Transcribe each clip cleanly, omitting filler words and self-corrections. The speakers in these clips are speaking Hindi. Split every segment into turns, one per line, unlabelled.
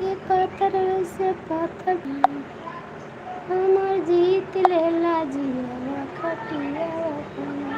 वैसे पातर हमर जीत लेला जिया खटिया अपना।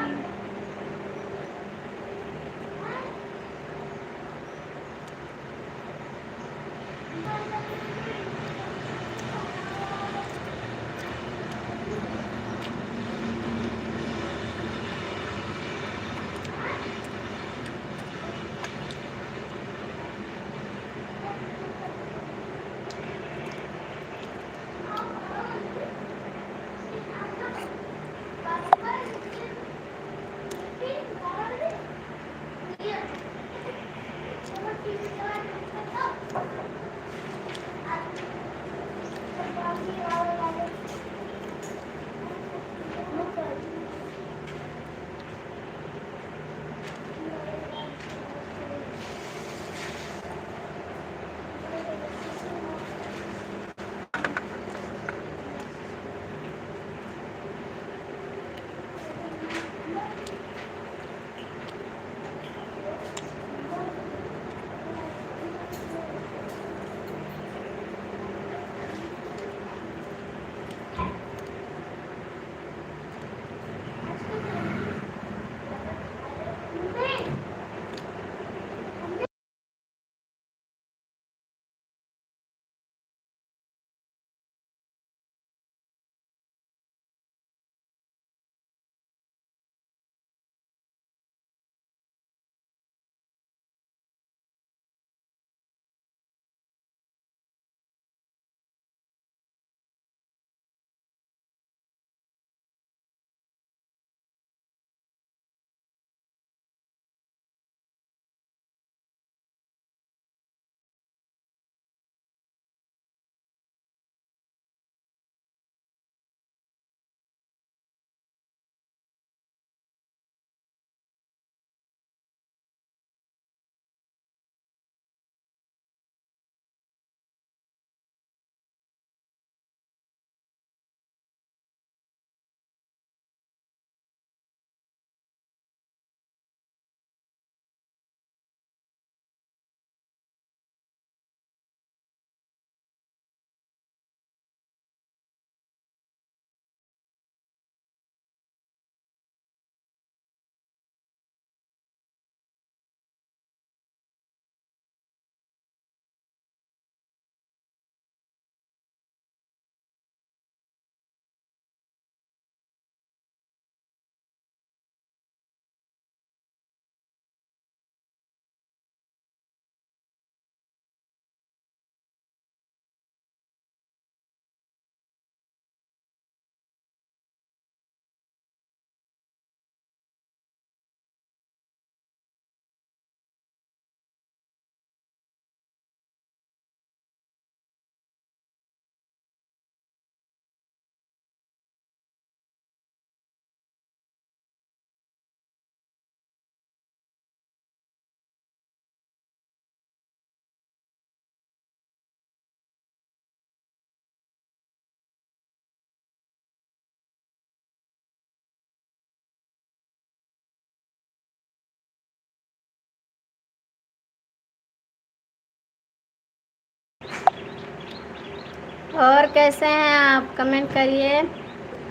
और कैसे हैं आप, कमेंट करिए।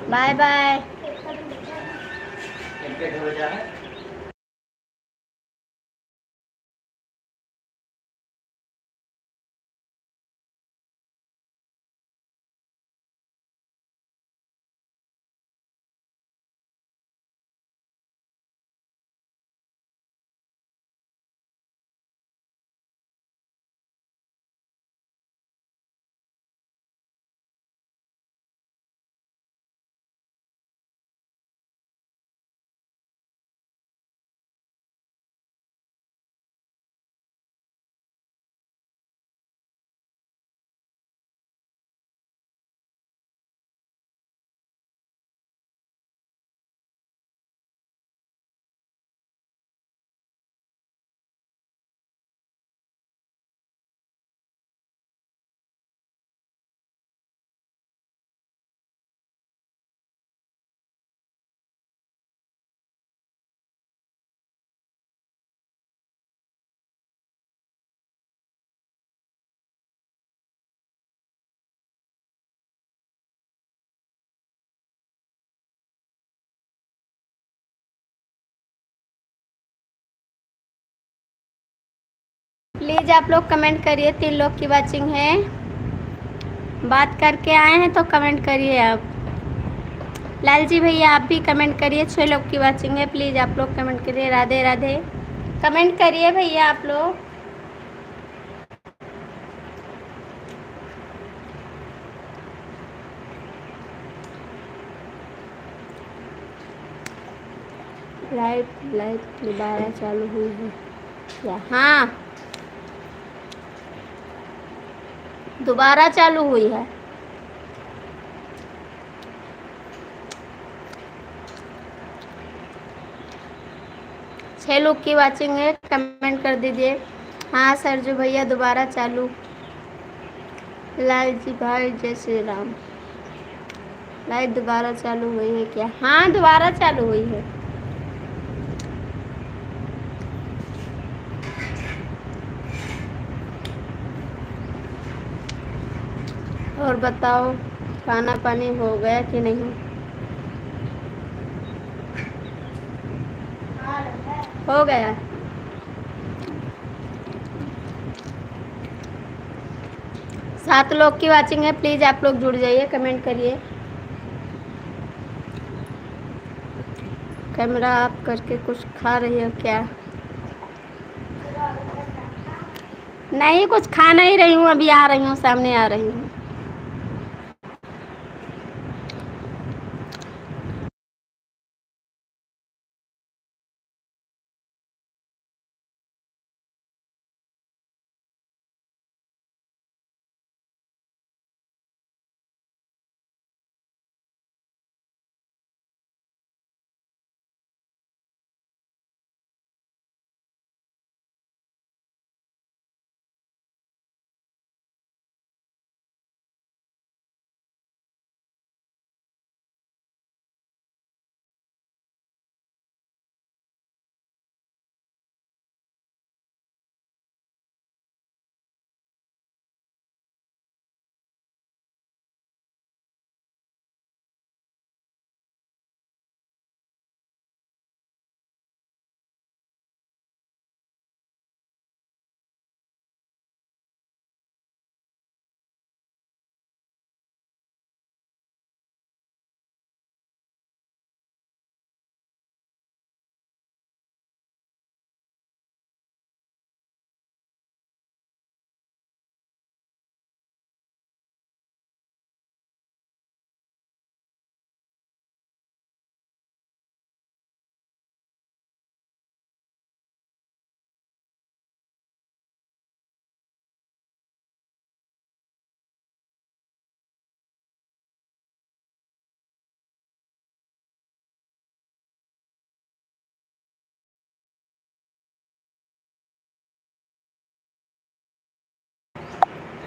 Bye bye. प्लीज़ आप लोग कमेंट करिए। 3 लोग की वाचिंग है, बात करके आए हैं तो कमेंट करिए आप। लाल जी भैया आप भी कमेंट करिए। 6 लोग की वाचिंग है, प्लीज़ आप लोग कमेंट करिए। राधे राधे, कमेंट करिए भैया आप लोग। लाइव दोबारा चालू हुई है क्या? हाँ, दोबारा चालू हुई है। छह लोग की वाचिंग है, कमेंट कर दीजिए। हाँ सरजू भैया दोबारा चालू। लाल जी भाई जय श्री राम, लाइव दोबारा चालू हुई है क्या? हाँ दोबारा चालू हुई है। और बताओ खाना पानी हो गया कि नहीं? हो गया। सात लोग की वाचिंग है, प्लीज़ आप लोग जुड़ जाइए, कमेंट करिए। कैमरा ऑफ करके कुछ खा रही हो क्या? नहीं कुछ खा नहीं रही हूँ, अभी आ रही हूँ, सामने आ रही हूँ।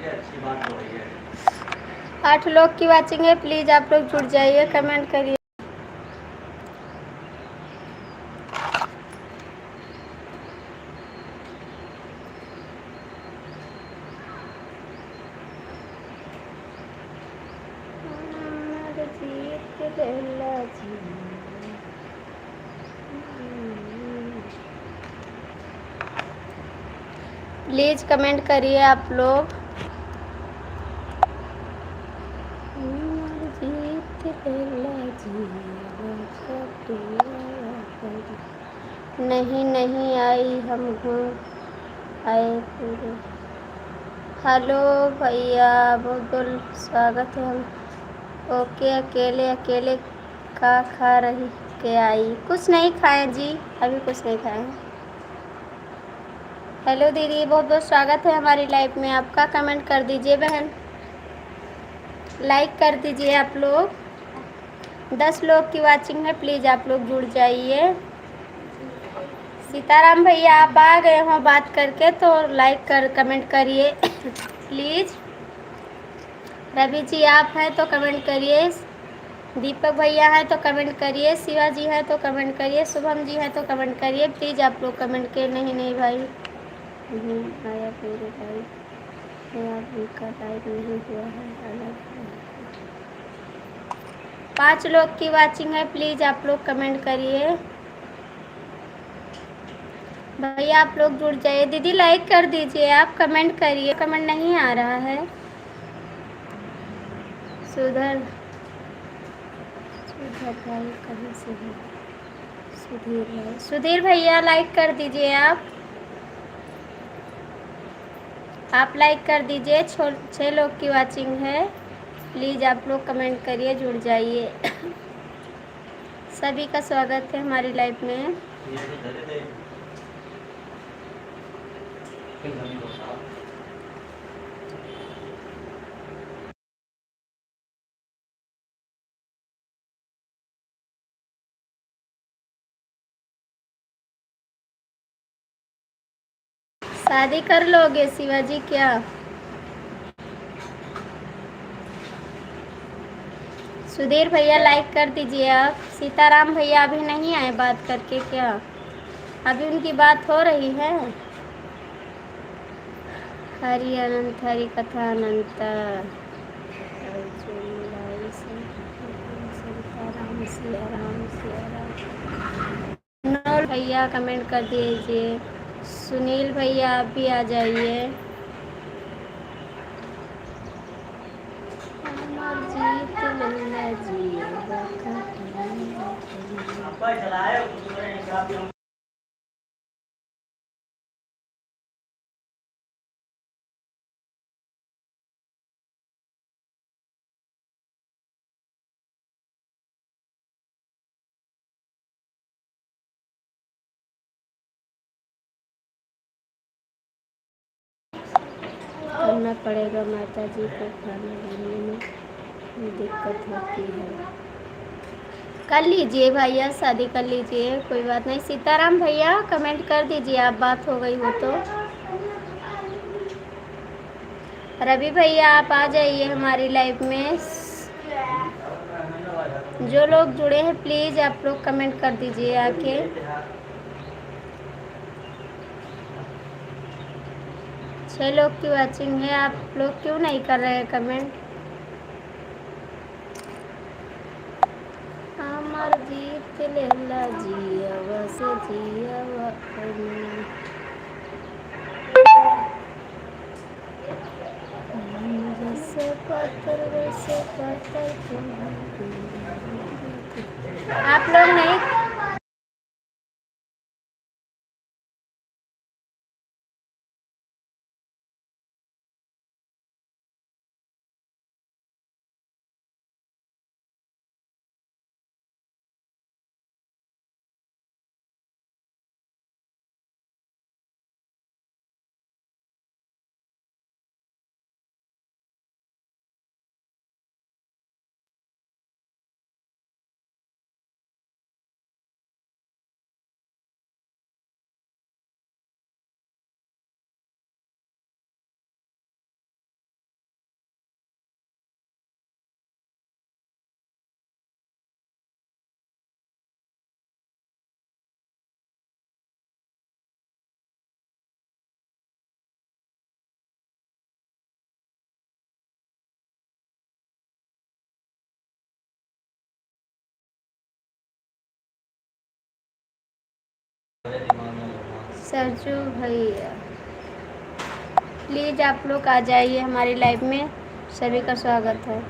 अच्छी बात हो रही है।
8 लोग की वाचिंग है, प्लीज़ आप लोग जुड़ जाइए, कमेंट करिए। प्लीज़ कमेंट करिए आप लोग। नहीं नहीं आई, हम घूम आए पूरे। हेलो भैया, बहुत बहुत स्वागत है। हम ओके, अकेले अकेले का खा रही के आई? कुछ नहीं खाए जी, अभी कुछ नहीं खाए। हेलो दीदी, बहुत बहुत स्वागत है हमारी लाइफ में आपका। कमेंट कर दीजिए बहन, लाइक कर दीजिए आप लोग। 10 लोग की वाचिंग है, प्लीज़ आप लोग जुड़ जाइए। सीताराम भैया आप आ गए हो बात करके तो लाइक कर कमेंट करिए प्लीज़। रवि जी आप हैं तो कमेंट करिए। दीपक भैया हैं तो कमेंट करिए। शिवा जी हैं तो कमेंट करिए। शुभम जी हैं तो कमेंट करिए, प्लीज़ आप लोग कमेंट के। नहीं नहीं भाई नहीं आया मेरे भाई, अभी का लाइक नहीं हुआ है, अलग है। 5 लोग की वाचिंग है, प्लीज़ आप लोग कमेंट करिए। भैया आप लोग जुड़ जाइए। दीदी लाइक कर दीजिए, आप कमेंट करिए, कमेंट नहीं आ रहा है। सुधर सुधर भाई कहीं से है? सुधीर भैया लाइक कर दीजिए। आप लाइक कर दीजिए। 6 लोग की वाचिंग है। प्लीज़ आप लोग कमेंट करिए, जुड़ जाइए। सभी का स्वागत है हमारी लाइफ में।
ये तो धरे थे फिर धनी को साहब
शादी कर लोगे शिवाजी क्या? सुधीर भैया लाइक कर दीजिए आप। सीताराम भैया अभी नहीं आए बात करके क्या? अभी उनकी बात हो रही है। हरि अनंत हरि कथा अनंत। सीताराम सिया राम सिया राम। नौल भैया कमेंट कर दीजिए। सुनील भैया आप भी आ जाइए। अमर जीत लल्ला जी
अब्बा चलाए कुछ करें क्या
करना पड़ेगा। माता जी को खाना देने में दिक्कत होती है। कर लीजिए भैया, शादी कर लीजिए, कोई बात नहीं। सीताराम भैया कमेंट कर दीजिए, आप बात हो गई हो तो। रवि भैया आप आ जाइए हमारी लाइफ में। जो लोग जुड़े हैं प्लीज़ आप लोग कमेंट कर दीजिए आके। 6 लोग की वाचिंग है, आप लोग क्यों नहीं कर रहे हैं कमेंट? अमर जीत लेला जिया से जिया जैसे पत्थर वैसे पत्थर। आप लोग नहीं सरजू भैया प्लीज़ आप लोग आ जाइए हमारी लाइफ में। सभी का स्वागत है।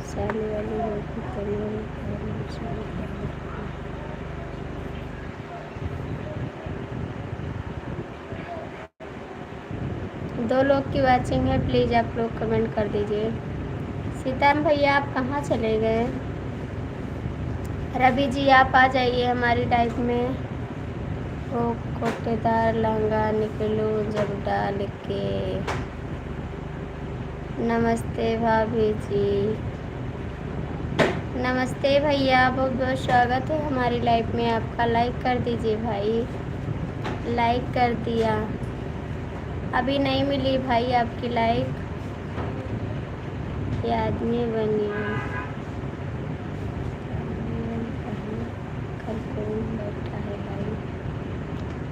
साली वाली होती तो मेरे घर में शादी। 2 लोग की वाचिंग है, प्लीज़ आप लोग कमेंट कर दीजिए। सीताराम भैया आप कहाँ चले गए? रवि जी आप आ जाइए हमारी लाइफ में। ओ कोटेदार लहंगा निकलो जब डाल के। नमस्ते भाभी जी। नमस्ते भैया, बहुत बहुत स्वागत है हमारी लाइफ में आपका। लाइक कर दीजिए भाई। लाइक कर दिया। अभी नहीं मिली भाई आपकी लाइक। ये आदमी बनिए।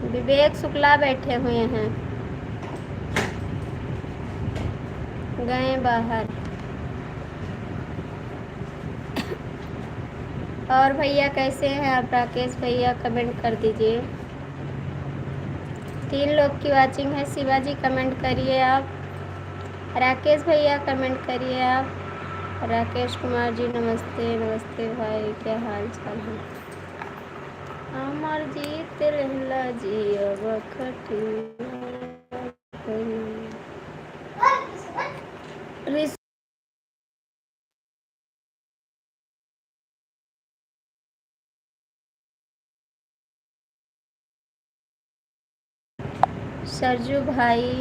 विवेक शुक्ला बैठे हुए हैं, गए बाहर। और भैया कैसे हैं आप? राकेश भैया कमेंट कर दीजिए। 3 लोग की वाचिंग है। शिवाजी कमेंट करिए आप। राकेश भैया कमेंट करिए आप। राकेश कुमार जी नमस्ते। नमस्ते भाई, क्या हाल चाल है? अमर जीत रहला जी अब सरजू भाई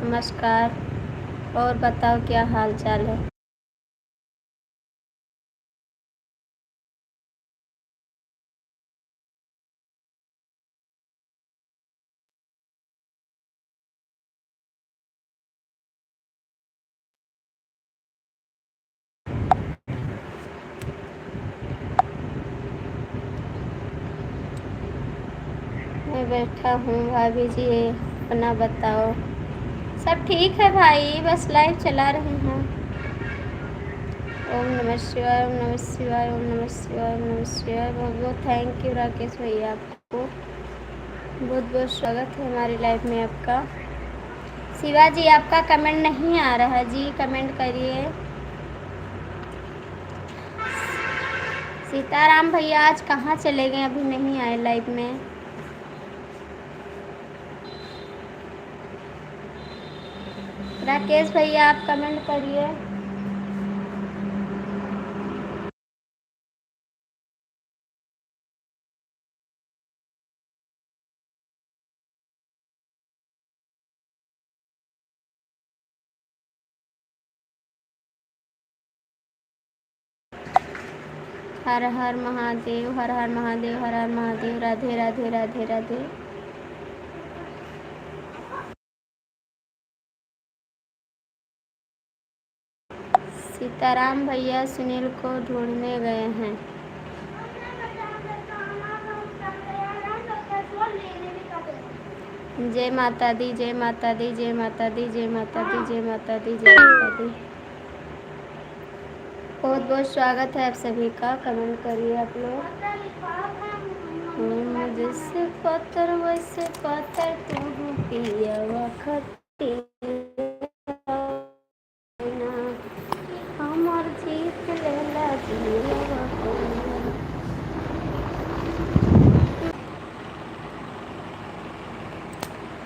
नमस्कार। और बताओ क्या हाल चाल है? मैं बैठा हूँ। भाभी जी अपना बताओ। सब ठीक है भाई, बस लाइव चला रहे हैं। ओम नमः शिवाय, ओम नमः शिवाय, ओम नमः शिवाय, ओम नमः शिवाय। बहुत बहुत थैंक यू राकेश भैया, आपको बहुत बहुत स्वागत है हमारी लाइव में आपका। शिवाजी आपका कमेंट नहीं आ रहा जी, कमेंट करिए। सीताराम भैया आज कहाँ चले गए? अभी नहीं आए लाइव में। राकेश भैया आप कमेंट करिए। हर हर महादेव, हर हर महादेव, हर हर महादेव। राधे राधे राधे राधे। सीताराम भैया सुनील को ढूंढने गए हैं। जय माता दी, जय माता दी, जय माता दी, जय माता दी, जय माता दी, जय माता दी। बहुत बहुत स्वागत है आप सभी का। कमेंट करिए आप लोग। जैसे पत्थर वैसे पत्थर तू पिया वखती हमर जीत लेला जिया।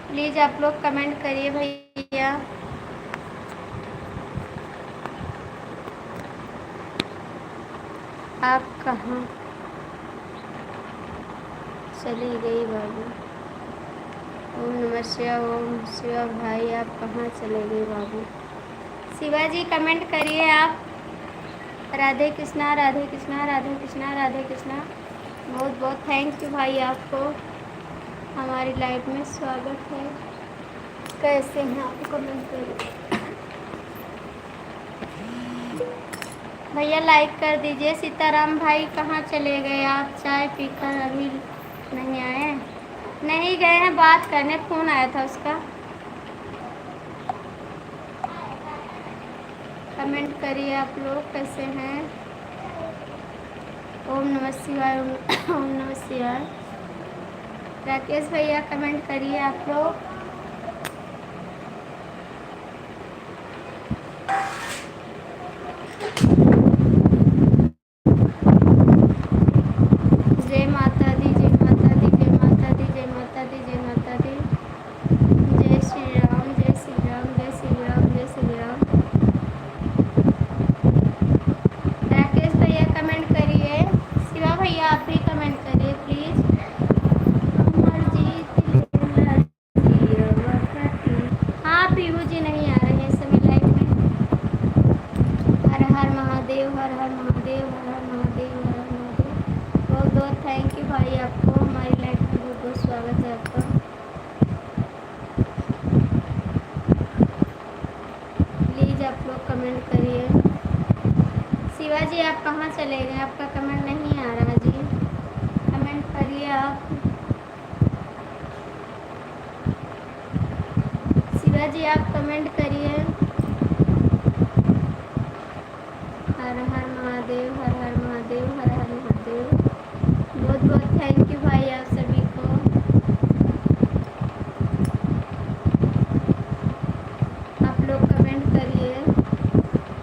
प्लीज आप लोग कमेंट करिए भैया। आप कहाँ चली गई बाबू? ओम नमः शिवाय, ओम शिवा भाई आप कहाँ चले गए बाबू? शिवाजी कमेंट करिए आप। राधे कृष्णा, राधे कृष्णा, राधे कृष्णा, राधे कृष्णा। बहुत बहुत थैंक यू भाई, आपको हमारी लाइफ में स्वागत है। कैसे हैं आप? कमेंट करिए भैया, लाइक कर दीजिए। सीताराम भाई कहाँ चले गए आप? चाय पीकर अभी नहीं आए? नहीं गए हैं, बात करने, फ़ोन आया था उसका। कमेंट करिए आप लोग कैसे हैं। ओम नमः शिवाय, ओम नमः शिवाय। राकेश भैया कमेंट करिए आप लोग। जय माता दी, जय माता दी, जय माता दी, जय माता दी, जय माता दी। जय श्री राम, जय श्री राम, जय श्री राम, जय श्री राम। राकेश भैया कमेंट करिए। शिवा भैया आप भी कमेंट करिए प्लीज। हाँ पीहू जी नहीं आ रहे हैं इस समय लाइव में। हर हर महादेव, हर हर महादेव, हर हर महादेव, हर हर महादेव। बहुत बहुत थैंक यू भाई, आपको हमारी लाइफ में बहुत बहुत स्वागत है आपका। प्लीज़ आप लोग कमेंट करिए। शिवाजी आप कहाँ चले गए? आपका कमेंट नहीं आ रहा जी, कमेंट करिए आप। जी आप कमेंट करिए। हर हर महादेव, हर हर महादेव, हर हर महादेव। बहुत बहुत थैंक यू भाई आप सभी को। आप लोग कमेंट करिए।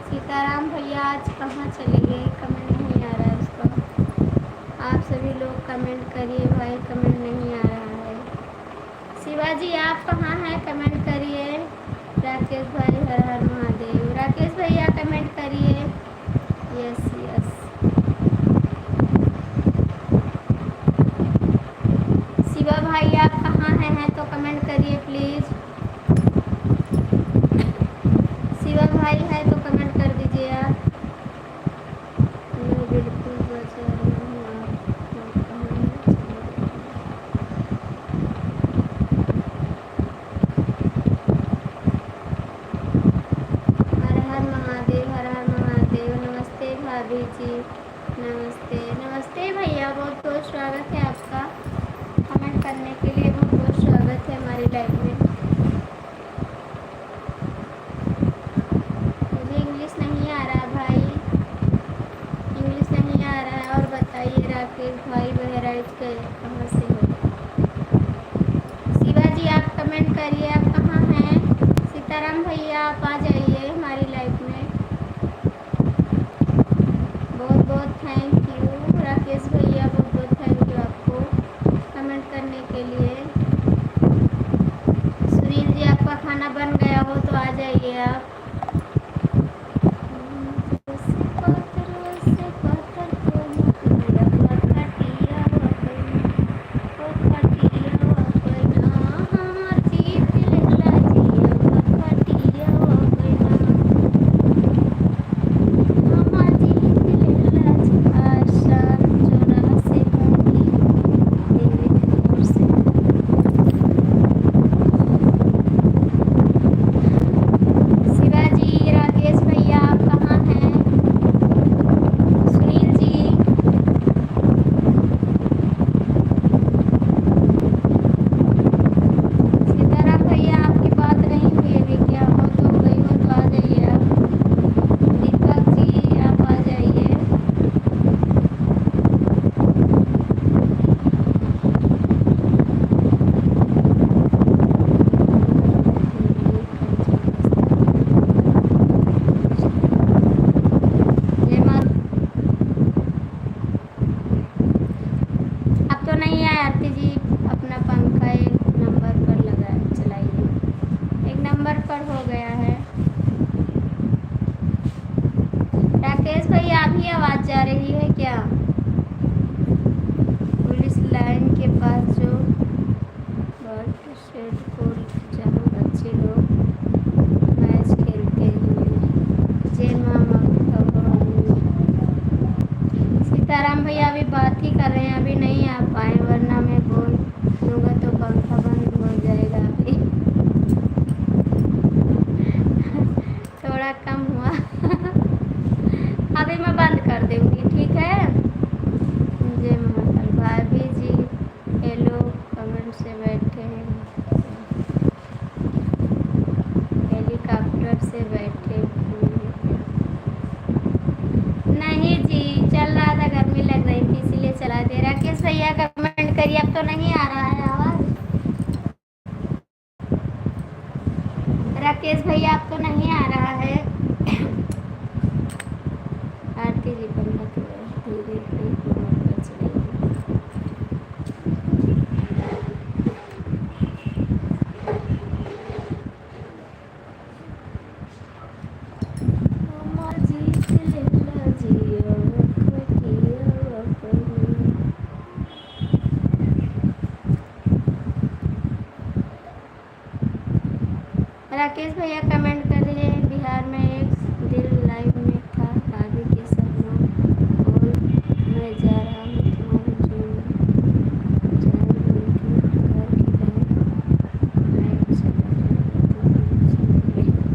सीताराम भैया आज कहाँ चले गए, कमेंट नहीं आ रहा है उसका। आप सभी लोग कमेंट करिए भाई, कमेंट नहीं आ रहा है। शिवाजी आप कहाँ हैं, कमेंट करिए। राकेश भाई हर हर महादेव। राकेश भैया कमेंट करिए। Yes yes. शिवा भाई आप कहाँ हैं तो कमेंट करिए प्लीज़। शिवा भाई है तो कमेंट कर दीजिए आप। मैं बिल्कुल बचा रही हूँ, आप कहाँ हैं? हर हर महादेव, हर हर महादेव। नमस्ते भाभी जी, नमस्ते नमस्ते भैया, बहुत बहुत स्वागत है आपका। कमेंट करने के लिए बहुत बहुत स्वागत है हमारी लाइफ में। मुझे इंग्लिश नहीं आ रहा भाई, इंग्लिश नहीं आ रहा है। और बताइए राकेश भाई बहराइच के कहाँ से हो? शिवाजी आप कमेंट करिए, आप कहाँ हैं? सीताराम भैया आप आ जाइए हमारी लाइफ में। बहुत बहुत थैंक यू राकेश भैया, बहुत बहुत थैंक यू आपको कमेंट करने के लिए। सुनील जी आपका खाना बन गया हो तो आ जाइए आप। शिवाजी राकेश भैया आप कहाँ हैं? सुनील जी सीताराम भैया आपकी बात नहीं हुई अभी, क्या हो तो गई हो तो आ जाइए आप। दीपक जी आप आ जाइए। जय माता। अब तो नहीं है आरती जी, अपना पंखा एक नंबर पर लगा चलाइए, एक नंबर पर हो गया है। राकेश भैया अभी आवाज़ जा रही है क्या? पुलिस लाइन के पास जो बर्ड शेड को जहाँ बच्चे लोग मैच खेलते हैं। जय माँ भवानी। सीताराम भैया अभी बात ही कर रहे हैं, अभी नहीं आ पाए, वरना मैं बोल दूँगा तो पंखा बंद हो जाएगा अभी। थोड़ा कम हुआ। अभी मैं बंद कर दूँगी, ठीक है। जय महाकाल। भाभी जी हेलो कमेंट से बैठे हैं, हेलीकॉप्टर से बैठे हुए हैं। नहीं जी, चल रहा था, गर्मी लग रही थी इसीलिए चला दे। राकेश भैया कमेंट करिए, अब तो नहीं आ रहा है आवाज़। राकेश भैया अब तो नहीं आ रहा है। आरती जी पंखा धीरे धीरे पर चलेगी। मामा जी लेला जिया खटिया अपनी। राकेश भैया कमेंट कर रहे हैं, बिहार में एक दिल लाइव में था, आगे के सब लोग और मैं जा रहा हूँ तुम्हारे जीवन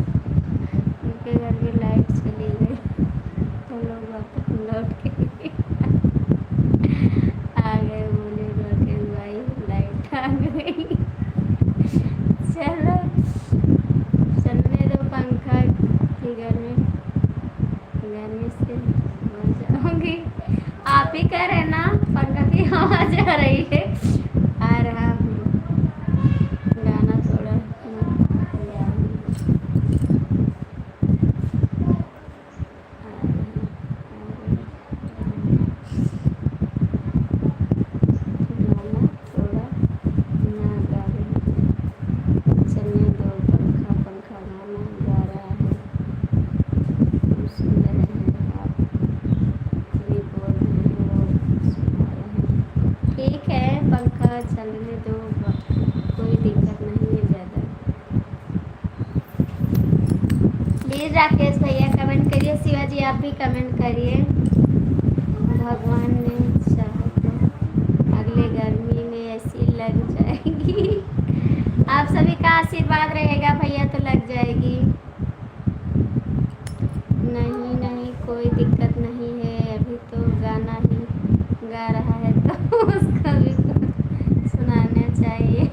उनके घर की लाइट चली गई तो लोग वापस लौट के आ गए। बोले राकेश भाई लाइट आ गई। चलो आवाज आ रही है, आ रहा हूँ। गाना थोड़ा या गाना थोड़ा ना गा रही, चलने दो पंखा पंखा गाना गा रहा है, हम सुन रहे हैं, आप भी बोल रहे हैं और सुना रहे हैं। ठीक है, पंखा चलने दो, कोई दिक्कत नहीं है ज़्यादा। प्लीज़ राकेश भैया कमेंट करिए, शिवाजी आप भी कमेंट करिए। भगवान ने चाहा तो अगले गर्मी में ऐसी लग जाएगी। आप सभी का आशीर्वाद रहेगा भैया तो लग जाएगी। नहीं नहीं कोई दिक्कत नहीं है, अभी तो गाना ही गा रहा है तो उसका भी सुनाना चाहिए।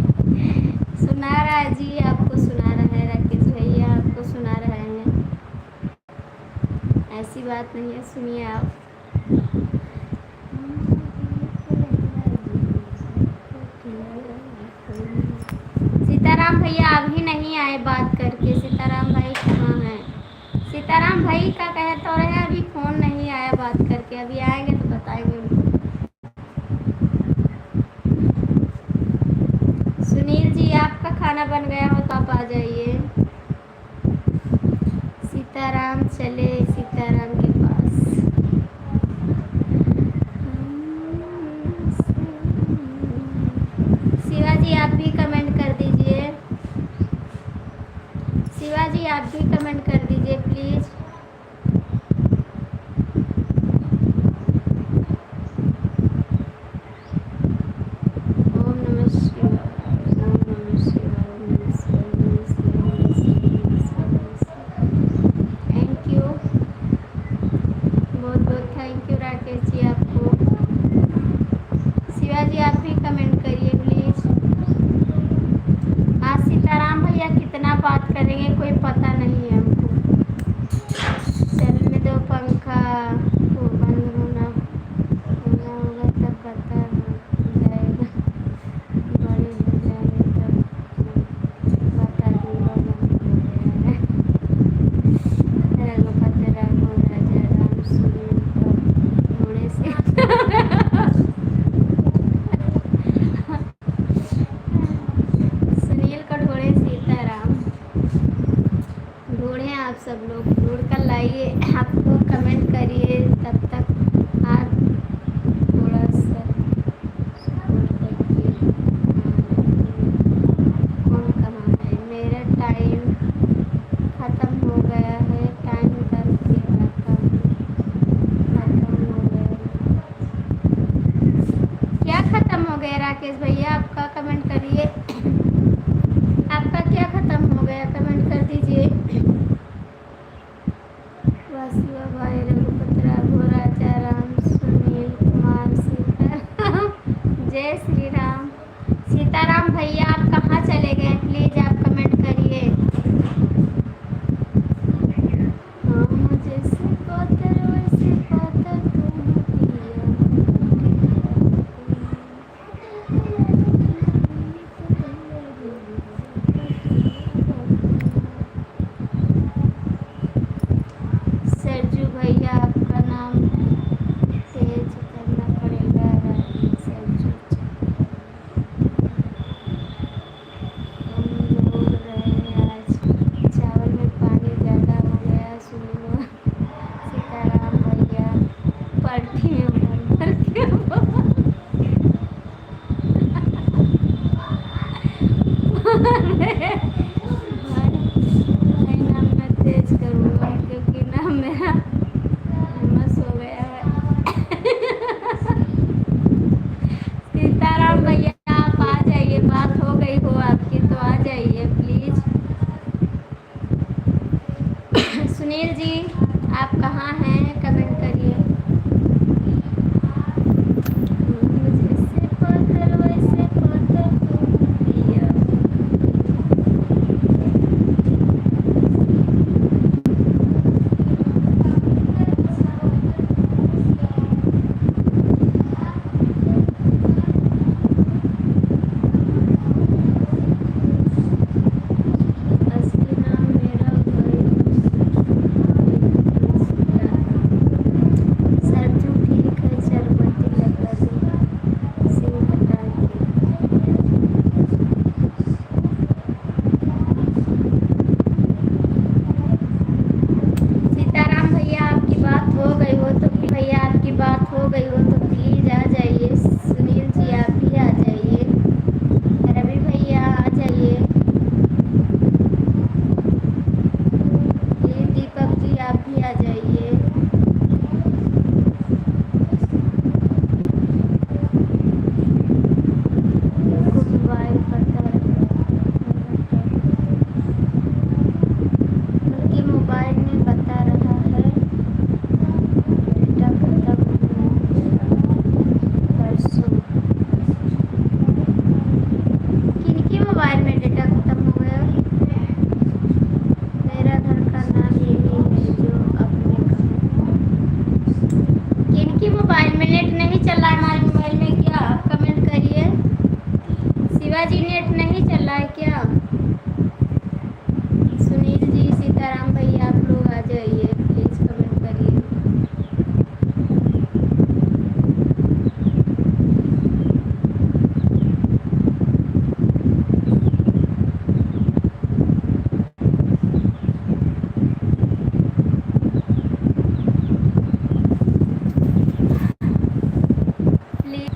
सुना रहा है जी, आपको सुना रहा है, राकेश भैया आपको सुना रहे हैं, ऐसी बात नहीं है, सुनिए आप। सीताराम भैया अभी नहीं आए बात करके, सीताराम भाई कहाँ हैं? सीताराम भाई का कहे तो रहे अभी फ़ोन नहीं आया बात करके, अभी आएंगे तो बताएंगे उनको। सुनील जी आपका खाना बन गया हो तो आप आ जाइए। सीताराम चले सीताराम के पास। शिवाजी आप भी कमेंट कर दीजिए, शिवाजी आप भी कमेंट कर दीजिए प्लीज़। ओम नमः शिवाय, ओम नमः शिवाय, ओम नमः शिवाय, ओम नमः शिवाय, ओम नमः शिवाय, ओम नमः शिवाय। थैंक यू, बहुत बहुत थैंक यू राकेश जी आपको। शिवाजी आप भी कमेंट करिए प्लीज़। आज सीताराम भैया कितना बात करेंगे कोई पता नहीं है हमको। चलने दो पंखा को बंद होना होगा तब पता हो जाएगा, बड़े हो जाएंगे तब बता दूंगा बंद हो गया है। रघुपति राघव राजा राम सुनील पर घोड़े से सुनील को ढोड़े सीताराम, ढूंढें आप सब लोग, ढूंढ कर लाइए, आपको कमेंट करिए, तब तक आप थोड़ा सा सपोर्ट करिए। कौन कहाँ है? मेरा टाइम ख़त्म हो गया है, टाइम करके आता हूँ, ख़त्म हो गया। क्या ख़त्म हो गया राकेश भैया? आपका कमेंट करिए, आपका क्या ख़त्म हो गया कमेंट कर दीजिए। वासुआ भाई, रघुपति राघव राजा राम सुनील कुमार सीताराम, जय श्री राम। सीताराम भैया आप कहाँ चले गए? प्लीज़ आप कमेंट करिए। हाँ जैसे पातर वैसे पातर तुम पिया, सरजू भैया आपका नाम तेज करना पड़ेगा, सरजू हम बोल रहे हैं आज चावल में पानी ज़्यादा हो गया, सुनो सीताराम भैया पलटी में भर के भाई नाम मैं तेज करूँगा क्योंकि ना मेरा फेमस हो गया है। सीताराम भैया आप आ जाइए, बात हो गई हो आपकी तो आ जाइए प्लीज़। सुनील जी आप कहाँ हैं? कमेंट करिए। जैसे पाथर वैसे पाथर तुम पिया, मोबाइल में डेटा खत्म हो गया। मेरा घर का नाम यही है जो आपने कहा। किनकी मोबाइल में नेट नहीं चल रहा है? हमारे मोबाइल में क्या? आप कमेंट करिए। शिवाजी नेट नहीं चल रहा है क्या? सुनील जी, सीताराम भैया, आप लोग आ जाइए प्लीज, कमेंट करिए। प्लीज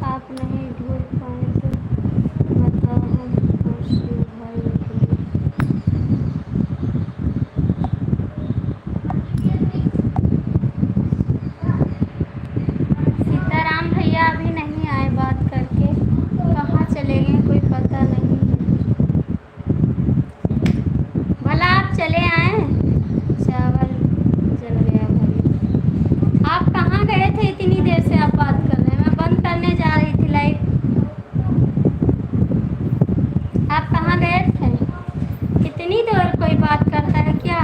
आप नहीं ढूंढ पाए तो बताओ, हम पड़ोसी भाई ढूंढ। सीताराम भैया अभी नहीं आए बात करके, कहाँ चले गए कोई पता नहीं है। भला आप चले आए? चावल जल गया भाई। आप कहाँ गए थे? इतनी देर से आप बात कर रहे हैं, मैं बंद करने जा रही थी लाइव। आप कहाँ गए थे? कितनी देर कोई बात करता है क्या?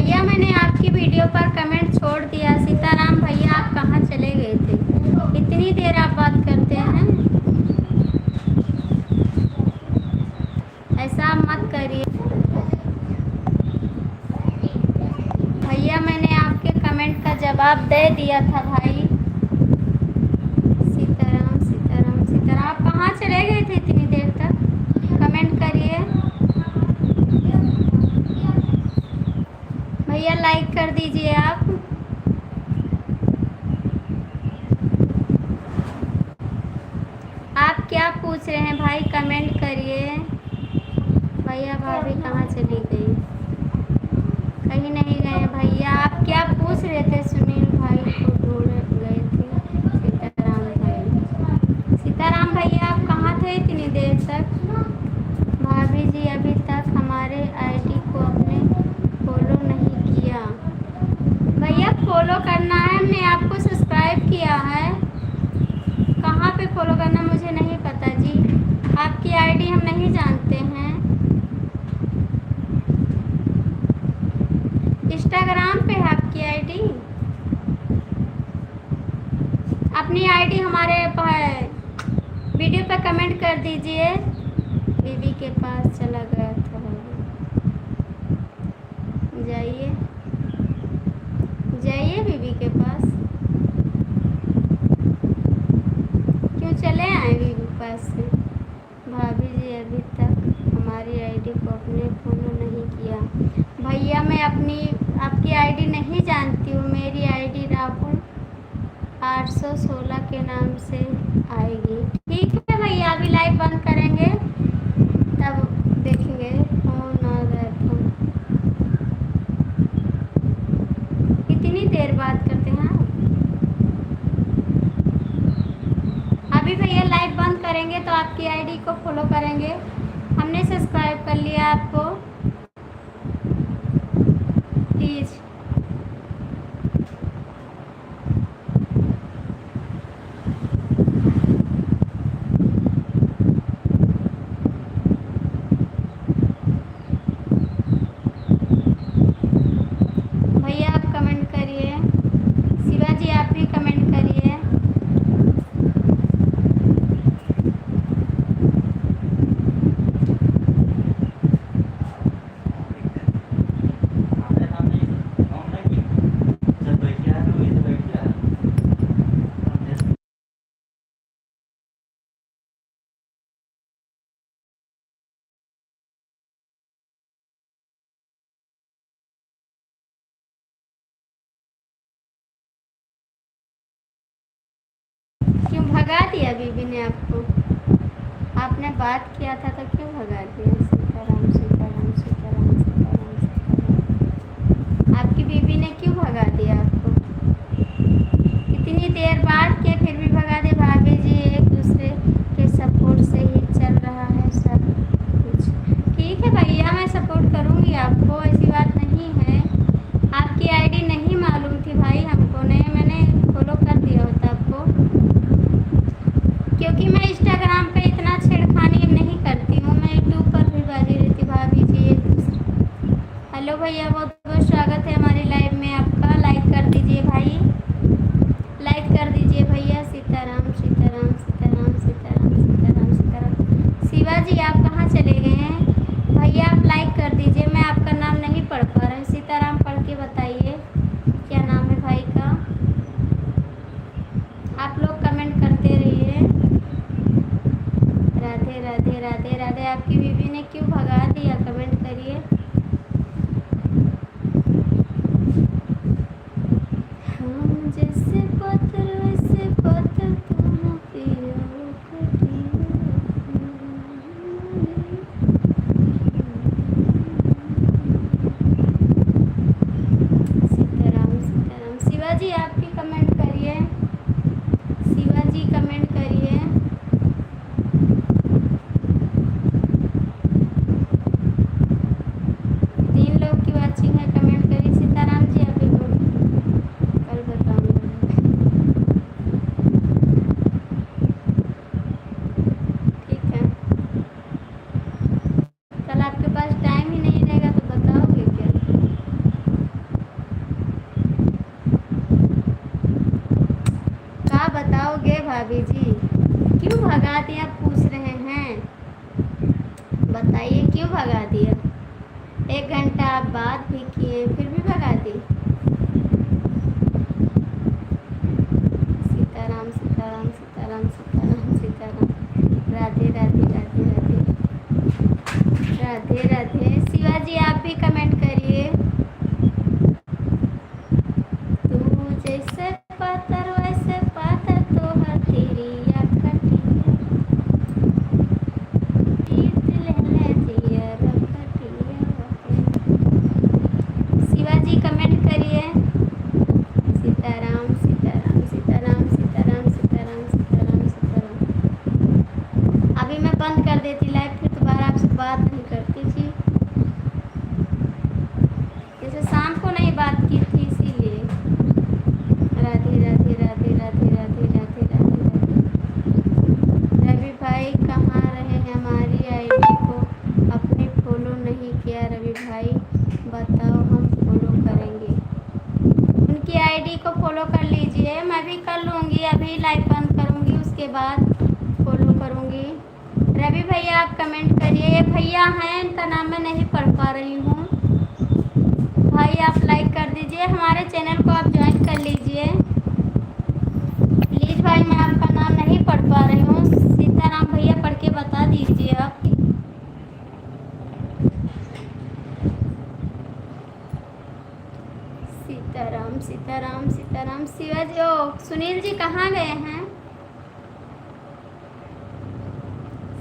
भैया मैंने आपकी वीडियो पर कमेंट छोड़ दिया। सीताराम भैया आप कहाँ चले गए थे? इतनी देर आप बात करते हैं, ऐसा आप मत करिए भैया। मैंने आपके कमेंट का जवाब दे दिया था भाई। सीताराम सीताराम सीताराम। आप कहाँ चले गए थे इतनी देर तक? कमेंट करिए भैया, लाइक कर दीजिए आप। आप क्या पूछ रहे हैं भाई, कमेंट करिए। भैया भाभी कहाँ चली गई? कहीं नहीं गए भैया। आप क्या पूछ रहे थे? सुनील भाई को ढूंढ गए थे। सीताराम भाई, सीताराम भैया आप कहाँ थे इतनी देर तक? भाभी जी अभी तक हमारे आईडी को अपने फॉलो नहीं किया। भैया फॉलो करना है, हमने आपको सब्सक्राइब किया है। कहाँ पे फॉलो करना मुझे नहीं पता जी, आपकी आईडी हम नहीं जानते हैं। इंस्टाग्राम पे है आपकी आईडी? अपनी आईडी हमारे वीडियो पे कमेंट कर दीजिए। बीबी के पास चला गया था भाभी, जाइए जाइए बीबी के पास। क्यों चले आए बीबी के पास से? भाभी जी अभी तक हमारी आईडी को अपने फॉलो नहीं किया। भैया मैं आपकी आईडी नहीं जानती हूँ। मेरी आईडी राहुल 816 के नाम से आएगी। ठीक है भैया, अभी लाइव बंद करेंगे तब देखेंगे। फोन आ रहा था, कितनी देर बात करते हैं आप? अभी भैया लाइव बंद करेंगे तो आपकी आईडी को फॉलो करेंगे। हमने सब्सक्राइब कर लिया आपको, प्लीज़। भैया आप कमेंट करिए, शिवाजी आप भी कमेंट करिए।
आपने सामने काम नहीं किया। जब बैठ गया तो वहीं से बैठ गया।
क्यों भगा दिया बीबी ने आपको? आपने बात किया था तो क्यों भगा दिया? सीताराम सीताराम सीताराम सीताराम सीताराम। आपकी बीबी ने क्यों भगा दिया आपको? इतनी देर बात किए फिर भी भगा दे। भाभी जी एक दूसरे के सपोर्ट से ही चल रहा है सब कुछ। ठीक है भैया, मैं सपोर्ट करूँगी आपको, ऐसी बात नहीं है। आपकी आईडी नहीं मालूम थी भाई हमको, नहीं मैंने फॉलो कर दिया होता आपको, क्योंकि मैं इंस्टाग्राम पे इतना छेड़खानी नहीं करती हूँ। मैं यूट्यूब पर भी बाजी रहती। भाभी जी एक दूसरे। हेलो भैया, बहुत बहुत स्वागत है हमारी लाइव में आपका। लाइक कर दीजिए भाई, लाइक कर दीजिए भैया। सीताराम सीताराम सीताराम सीताराम सीताराम सीताराम। शिवाजी आप कहाँ चले गए हैं? भैया आप लाइक कर दीजिए। मैं आपका नाम नहीं पढ़ पा रहा हूँ। सीताराम पढ़ के बताइए क्या नाम है भाई का। आप लोग कमेंट करते रहिए। राधे राधे राधे राधे। आपकी बीबी ने क्यों भगा दिया? कमेंट करिए। हम जैसे पत्थर वैसे पत्थर तुम पियो गए भाभी जी? क्यों भगा दिया पूछ रहे हैं, बताइए क्यों भगा दिया? 1 घंटा आप बात भी किए फिर भी भगा दी। सीताराम सीताराम सीताराम सीताराम सीताराम। राधे राधे राधे राधे राधे राधे। शिवाजी आप भी कमेंट करिए। तू जैसे पातर वैसे पातर तो है तेरी अखटिया, पीत लेने जिया रखटिया। शिवाजी कमेंट करिए। सीताराम सीताराम सीताराम सीताराम सीताराम सीताराम सीताराम। अभी मैं बंद कर देती लाइव, फिर दोबारा आपसे बात नहीं करती जी। जैसे शाम को नहीं बात की थी इसीलिए। राधे राधे राधे राधे राधे राधे राधे राधे। रवि भाई कहाँ रहे हैं? हमारी आईडी को अपनी फॉलो नहीं किया रवि भाई, बताओ हम फॉलो करेंगे। उनकी आईडी को फॉलो कर लीजिए, मैं भी कर लूँगी। अभी लाइव बंद करूँगी उसके बाद फॉलो करूँगी। रवि भैया आप कमेंट करिए। ये भैया हैं, इनका नाम मैं नहीं पढ़ पा रही हूँ। भाई आप लाइक कर दीजिए, हमारे चैनल को आप ज्वाइन कर लीजिए प्लीज़। भाई मैं आपका नाम नहीं पढ़ पा रही हूँ। सीताराम भैया पढ़ के बता दीजिए आप। सीताराम सीताराम सीताराम। शिवाजी ओ सुनील जी कहाँ गए हैं?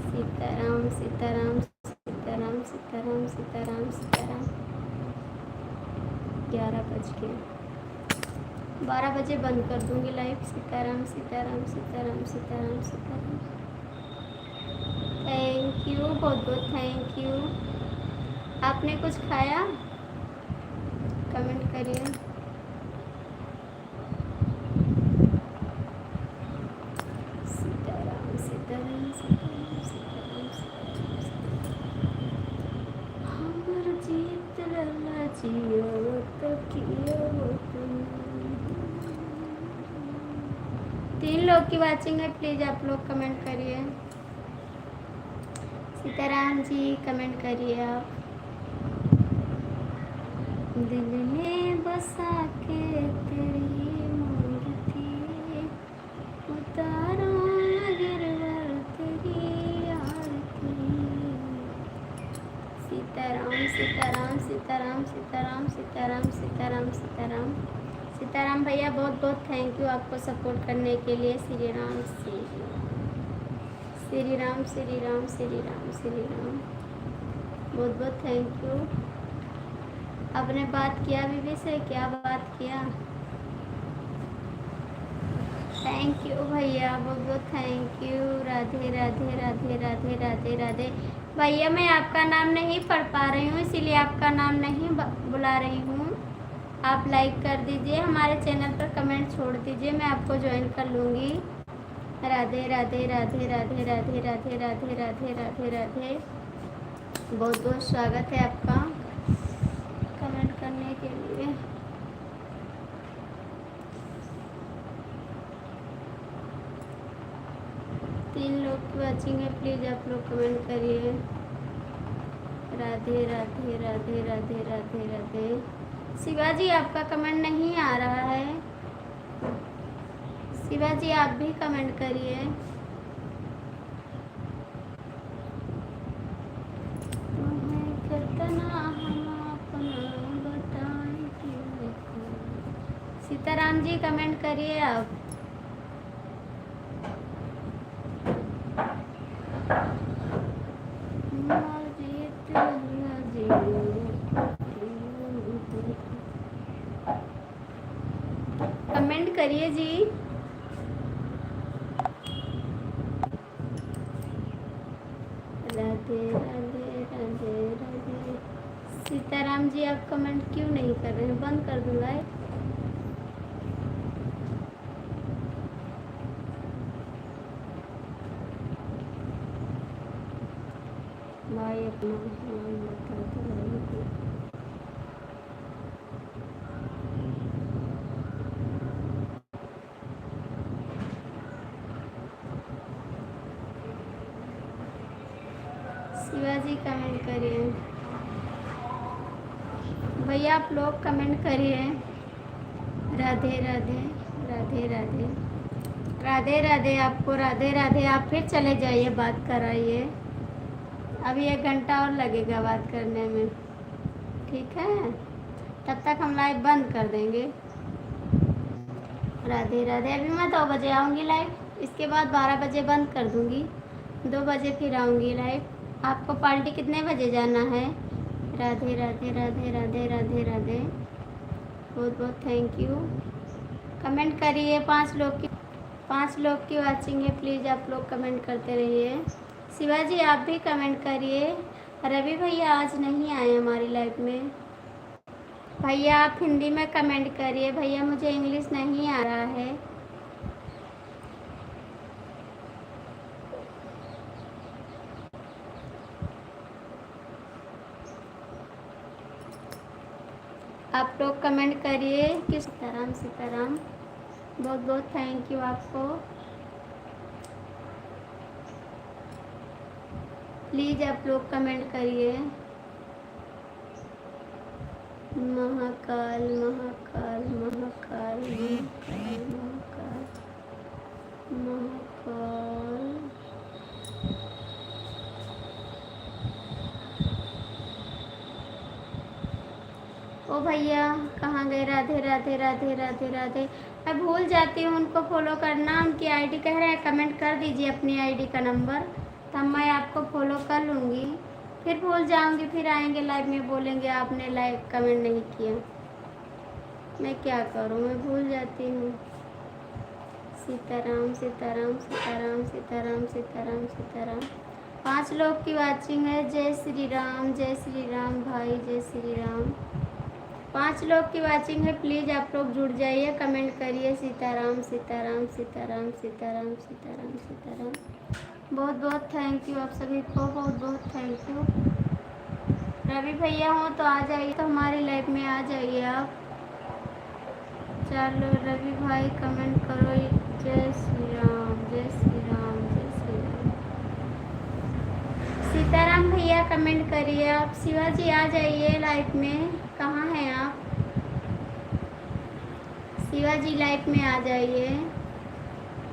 सीताराम सीताराम सीताराम सीताराम सीताराम सीताराम। 11 बज गए, 12 बजे बंद कर दूंगी live. Sitaram Sitaram Sitaram Sitaram Sitaram. Thank you, बहुत बहुत थैंक यू। आपने कुछ खाया? कमेंट करिए। सीताराम सीताराम सीताराम सीताराम सीताराम। हमर जीत रला जियो तो कियो तुम। 3 लोग की वाचिंग है, प्लीज आप लोग कमेंट करिए। सीताराम जी कमेंट करिए आप। दिल में बसा के तेरी मूर्ति, उतारो गिरवर तेरी आरती। सीताराम सीताराम सीताराम सीताराम सीताराम सीताराम सीताराम। सीताराम भैया बहुत बहुत थैंक यू आपको सपोर्ट करने के लिए। श्री राम श्री राम श्री राम श्री राम श्री राम। बहुत बहुत थैंक यू। आपने बात किया बीबी से? क्या बात किया? थैंक यू भैया, बहुत बहुत थैंक यू। राधे राधे राधे राधे राधे राधे। भैया मैं आपका नाम नहीं पढ़ पा रही हूँ, इसीलिए आपका नाम नहीं बुला रही हूँ। आप लाइक कर दीजिए, हमारे चैनल पर कमेंट छोड़ दीजिए, मैं आपको ज्वाइन कर लूँगी। राधे राधे राधे राधे राधे राधे राधे राधे राधे राधे। बहुत बहुत स्वागत है आपका कमेंट करने के लिए। तीन लोग की वाचिंग है, प्लीज आप लोग कमेंट करिए। राधे राधे राधे राधे राधे राधे। शिवाजी आपका कमेंट नहीं आ रहा है, शिवाजी आप भी कमेंट करिए। सीताराम जी कमेंट करिए आप। कमेंट करिए जी। राधे राधे राधे राधे। सीताराम जी आप कमेंट क्यों नहीं कर रहे हैं? बंद कर दूंगा। भाई अपना नाम बता दो। शिवाजी कमेंट करिए, भैया आप लोग कमेंट करिए। राधे राधे राधे राधे राधे राधे, आपको राधे राधे। आप फिर चले जाइए, बात कराइए, अभी 1 घंटा और लगेगा बात करने में, ठीक है? तब तक हम लाइव बंद कर देंगे। राधे राधे। अभी मैं 2 बजे आऊँगी लाइव, इसके बाद 12 बजे बंद कर दूँगी, 2 बजे फिर आऊँगी लाइव। आपको पार्टी कितने बजे जाना है? राधे राधे राधे राधे राधे राधे, बहुत बहुत थैंक यू। कमेंट करिए, 5 लोग की वाचिंग है, प्लीज़ आप लोग कमेंट करते रहिए। शिवाजी आप भी कमेंट करिए। रवि भैया आज नहीं आए हमारी लाइफ में। भैया आप हिंदी में कमेंट करिए, भैया मुझे इंग्लिश नहीं आ रहा है। आप लोग कमेंट करिए कि सीताराम सीताराम, बहुत बहुत थैंक यू आपको। प्लीज़ आप लोग कमेंट करिए। महाकाल महाकाल महाकाल महाकाल महाकाल महाकाल। ओ भैया कहाँ गए? राधे राधे राधे राधे राधे। मैं भूल जाती हूँ उनको फॉलो करना, उनकी आईडी कह रहे हैं, कमेंट कर दीजिए अपनी आईडी का नंबर, तब मैं आपको फॉलो कर लूँगी। फिर भूल जाऊँगी, फिर आएंगे लाइव में बोलेंगे आपने लाइव कमेंट नहीं किया। मैं क्या करूँ, मैं भूल जाती हूँ। सीताराम सीताराम सीताराम सीताराम सीताराम सीताराम। 5 लोग की वाचिंग है। जय श्री राम भाई, जय श्री राम। 5 लोग की वाचिंग है, प्लीज़ आप लोग जुड़ जाइए, कमेंट करिए सीताराम सीताराम सीताराम सीताराम सीताराम सीताराम। बहुत बहुत थैंक यू आप सभी को, बहुत बहुत थैंक यू। रवि भैया हो तो आ जाइए, तो हमारी लाइफ में आ जाइए आप। चलो रवि भाई कमेंट करो, जय श्री राम जय श्री राम जय श्री राम। सीताराम भैया कमेंट करिए आप। शिवाजी आ जाइए लाइफ में, कहाँ हैं आप? शिवाजी लाइफ में आ जाइए।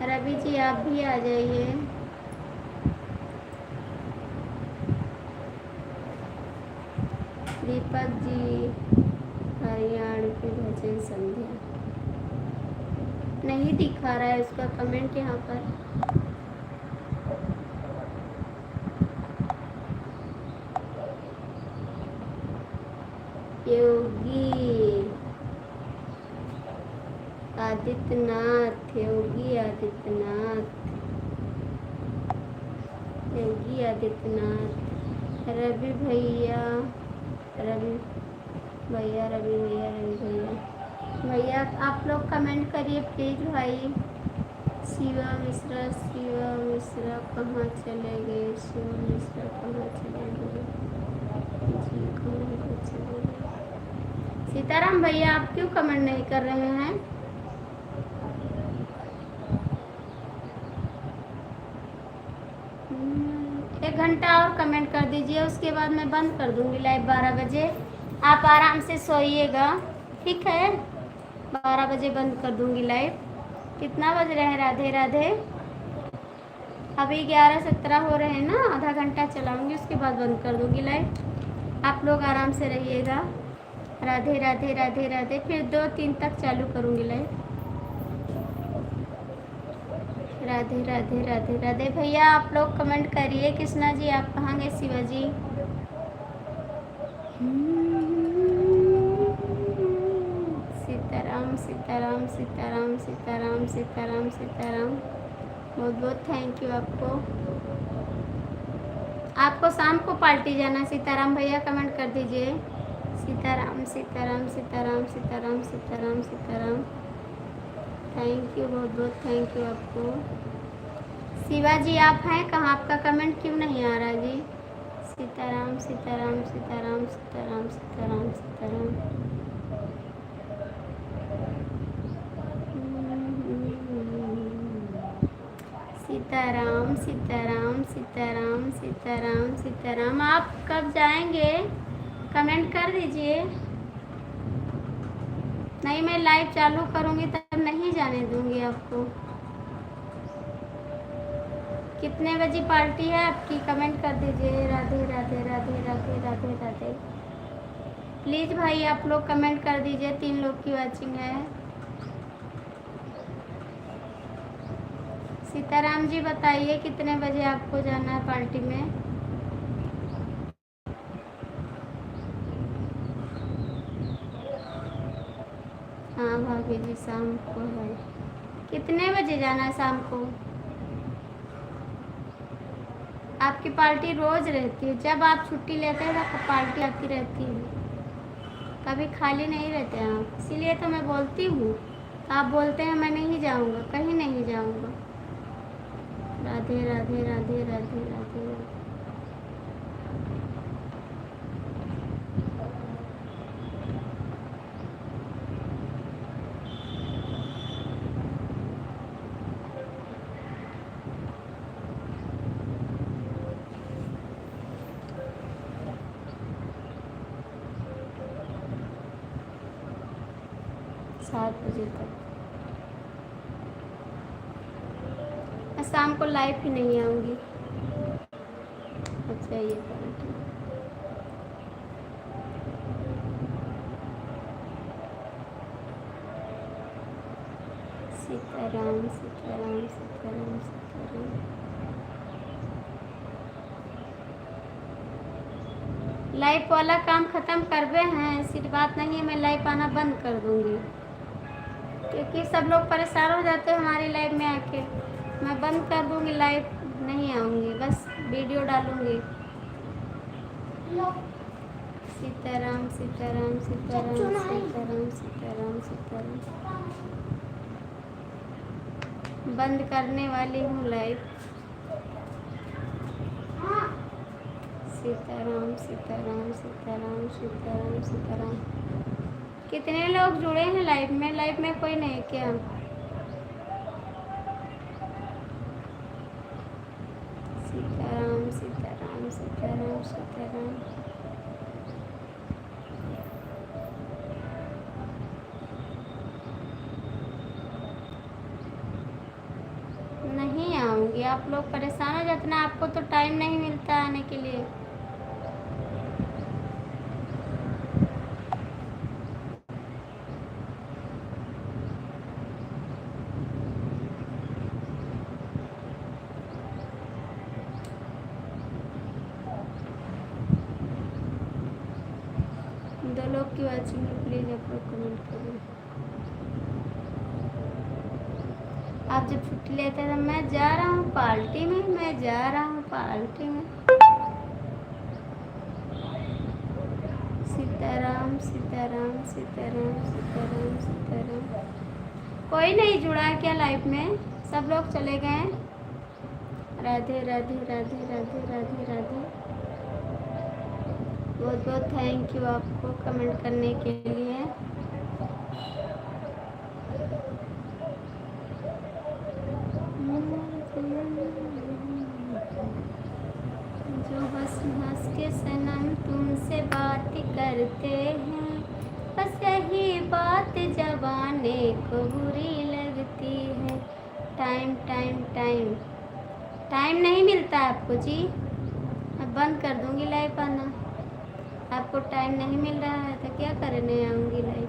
रवि जी आप भी आ जाइए। दीपक जी हरियाणा की भजन संध्या नहीं दिखा रहा है उसका कमेंट यहाँ पर। योगी आदित्यनाथ, योगी आदित्यनाथ, योगी आदित्यनाथ। रवि भैया रवि भैया रवि भैया रवि भैया भैया आप लोग कमेंट करिए प्लीज़ भाई। शिवा मिश्रा कहाँ चले गए? शिवा मिश्रा कहाँ चले गए जी? कहाँ चले गए? सीताराम भैया आप क्यों कमेंट नहीं कर रहे हैं? एक घंटा और कमेंट कर दीजिए, उसके बाद मैं बंद कर दूंगी लाइव 12 बजे। आप आराम से सोइएगा, ठीक है? 12 बजे बंद कर दूंगी लाइव। कितना बज रहे हैं? राधे राधे। अभी 11:17 हो रहे हैं ना, आधा घंटा चलाऊंगी, उसके बाद बंद कर दूंगी लाइव। आप लोग आराम से रहिएगा। राधे राधे राधे राधे। फिर 2-3 तक चालू करूंगी लाइव। राधे राधे राधे राधे। भैया आप लोग कमेंट करिए। कृष्णा जी आप कहाँ गए? शिवाजी सीताराम सीताराम सीताराम सीताराम सीताराम सीताराम। बहुत बहुत थैंक यू आपको। आपको शाम को पार्टी जाना। सीताराम भैया कमेंट कर दीजिए। सीताराम सीताराम सीताराम सीताराम सीताराम सीताराम। थैंक यू, बहुत बहुत थैंक यू आपको। शिवाजी आप हैं कहाँ? आपका कमेंट क्यों नहीं आ रहा जी? सीताराम सीताराम सीताराम सीताराम सीताराम सीताराम। सीताराम सीताराम सीताराम सीताराम सीताराम। आप कब जाएंगे कमेंट कर दीजिए। नहीं, मैं लाइव चालू करूंगी तब नहीं जाने दूंगी आपको। कितने बजे पार्टी है आपकी कमेंट कर दीजिए। राधे राधे राधे राधे राधे राधे। प्लीज़ भाई आप लोग कमेंट कर दीजिए। 3 लोग की वॉचिंग है। सीताराम जी बताइए कितने बजे आपको जाना है पार्टी में। हाँ भाभी जी शाम को है। कितने बजे जाना है शाम को। आपकी पार्टी रोज रहती है। जब आप छुट्टी लेते हैं तब पार्टी आती रहती है। कभी खाली नहीं रहते हैं आप, इसीलिए तो मैं बोलती हूँ। आप बोलते हैं मैं नहीं जाऊँगा, कहीं नहीं जाऊँगा। राधे राधे राधे राधे राधे। 7 बजे तक। मैं शाम को लाइव ही नहीं आऊँगी। अच्छा ये पार्टी सीताराम सीताराम सीताराम सीताराम। लाइव वाला काम ख़त्म करवे हैं, ऐसी बात नहीं है मैं लाइव आना बंद कर दूँगी, क्योंकि सब लोग परेशान हो जाते हैं हमारी लाइव में आके। मैं बंद कर दूँगी, लाइव नहीं आऊँगी, बस वीडियो डालूँगी। सीताराम सीताराम सीताराम सीताराम सीताराम सीताराम। बंद करने वाली हूँ लाइव। सीताराम सीताराम सीताराम सीताराम सीताराम। कितने लोग जुड़े हैं लाइव में। लाइव में कोई नहीं क्या। सीताराम सीताराम सीताराम सीताराम। नहीं आऊँगी, आप लोग परेशान हो जाते ना, आपको तो टाइम नहीं मिलता आने के लिए। दो लोग की वॉचिंग में प्लीज़ आप लोग कमेंट करें। आप जब छुट्टी लेते हैं तो मैं जा रहा हूँ पार्टी में, मैं जा रहा हूँ पार्टी में। सीताराम सीताराम सीताराम सीताराम सीताराम। कोई नहीं जुड़ा है क्या लाइव में, सब लोग चले गए। राधे राधे राधे राधे राधे राधे। बहुत बहुत थैंक यू आपको कमेंट करने के लिए। जो हंस हंस के सनम तुमसे बात करते हैं, बस यही बात जबाने को बुरी लगती है। टाइम टाइम टाइम टाइम नहीं मिलता आपको जी। मैं बंद कर दूंगी लाइव आना। आपको टाइम नहीं मिल रहा है तो क्या करने आऊँगी लाइव।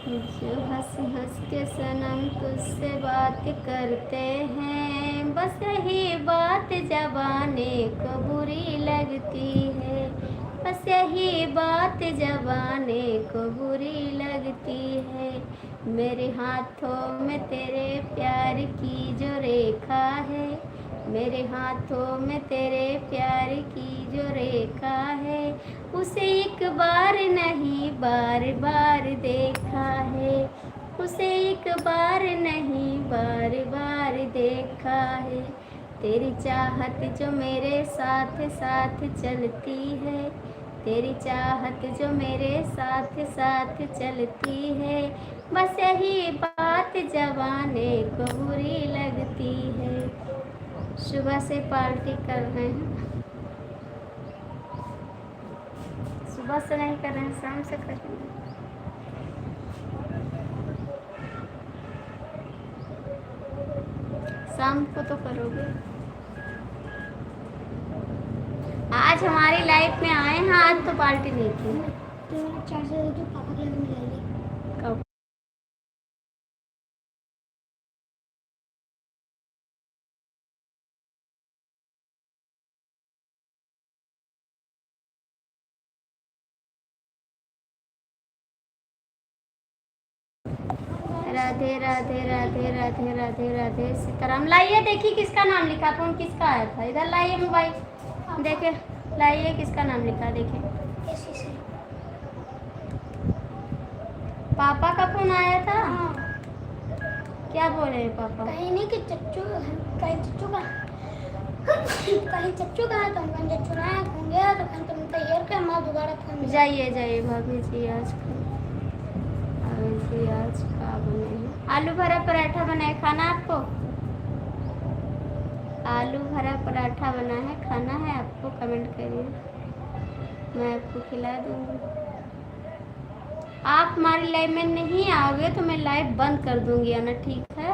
जो हंस हंस के सनम तुझसे बात करते हैं, बस यही बात जबाने को बुरी लगती है। बस यही बात जबाने को बुरी लगती है। मेरे हाथों में तेरे प्यार की जो रेखा है, मेरे हाथों में तेरे प्यार की जो रेखा है, उसे एक बार नहीं बार बार देखा है। उसे एक बार नहीं बार बार देखा है। तेरी चाहत जो मेरे साथ साथ चलती है, तेरी चाहत जो मेरे साथ साथ चलती है, बस यही बात बात जवाने को बुरी लगती है। सुबह से पार्टी कर रहे हैं, सुबह से नहीं कर रहे हैं, शाम से करेंगे। शाम को तो करोगे। आज हमारी लाइफ में आए हैं, आज तो पार्टी नहीं की।
चार्जर तो पापा के लिए मिला ली।
कब? राधे राधे राधे राधे राधे राधे सीताराम। लाइए देखिए किसका नाम लिखा, फोन किसका आया था। इधर लाइए मोबाइल, देखे लाइए किसका नाम लिखा, देखे।
ऐसे से
पापा का फोन आया था।
हाँ,
क्या बोल रहे हैं पापा?
कहीं नहीं कि चच्चू, कहीं चच्चू का कहीं चच्चू का है तो हम चच्चू रहा होंगे तो कहीं तुम तैयार कर माँ दोबारा फोन
जाइए जाइए भाभी जी, आज का बने हैं आलू भरा पराठा बना है, खाना आपको? आलू भरा पराठा बना है, खाना है आपको? कमेंट करिए, मैं आपको खिला दूँगी। आप हमारी लाइव में नहीं आओगे तो मैं लाइव बंद कर दूँगी, आना ठीक है?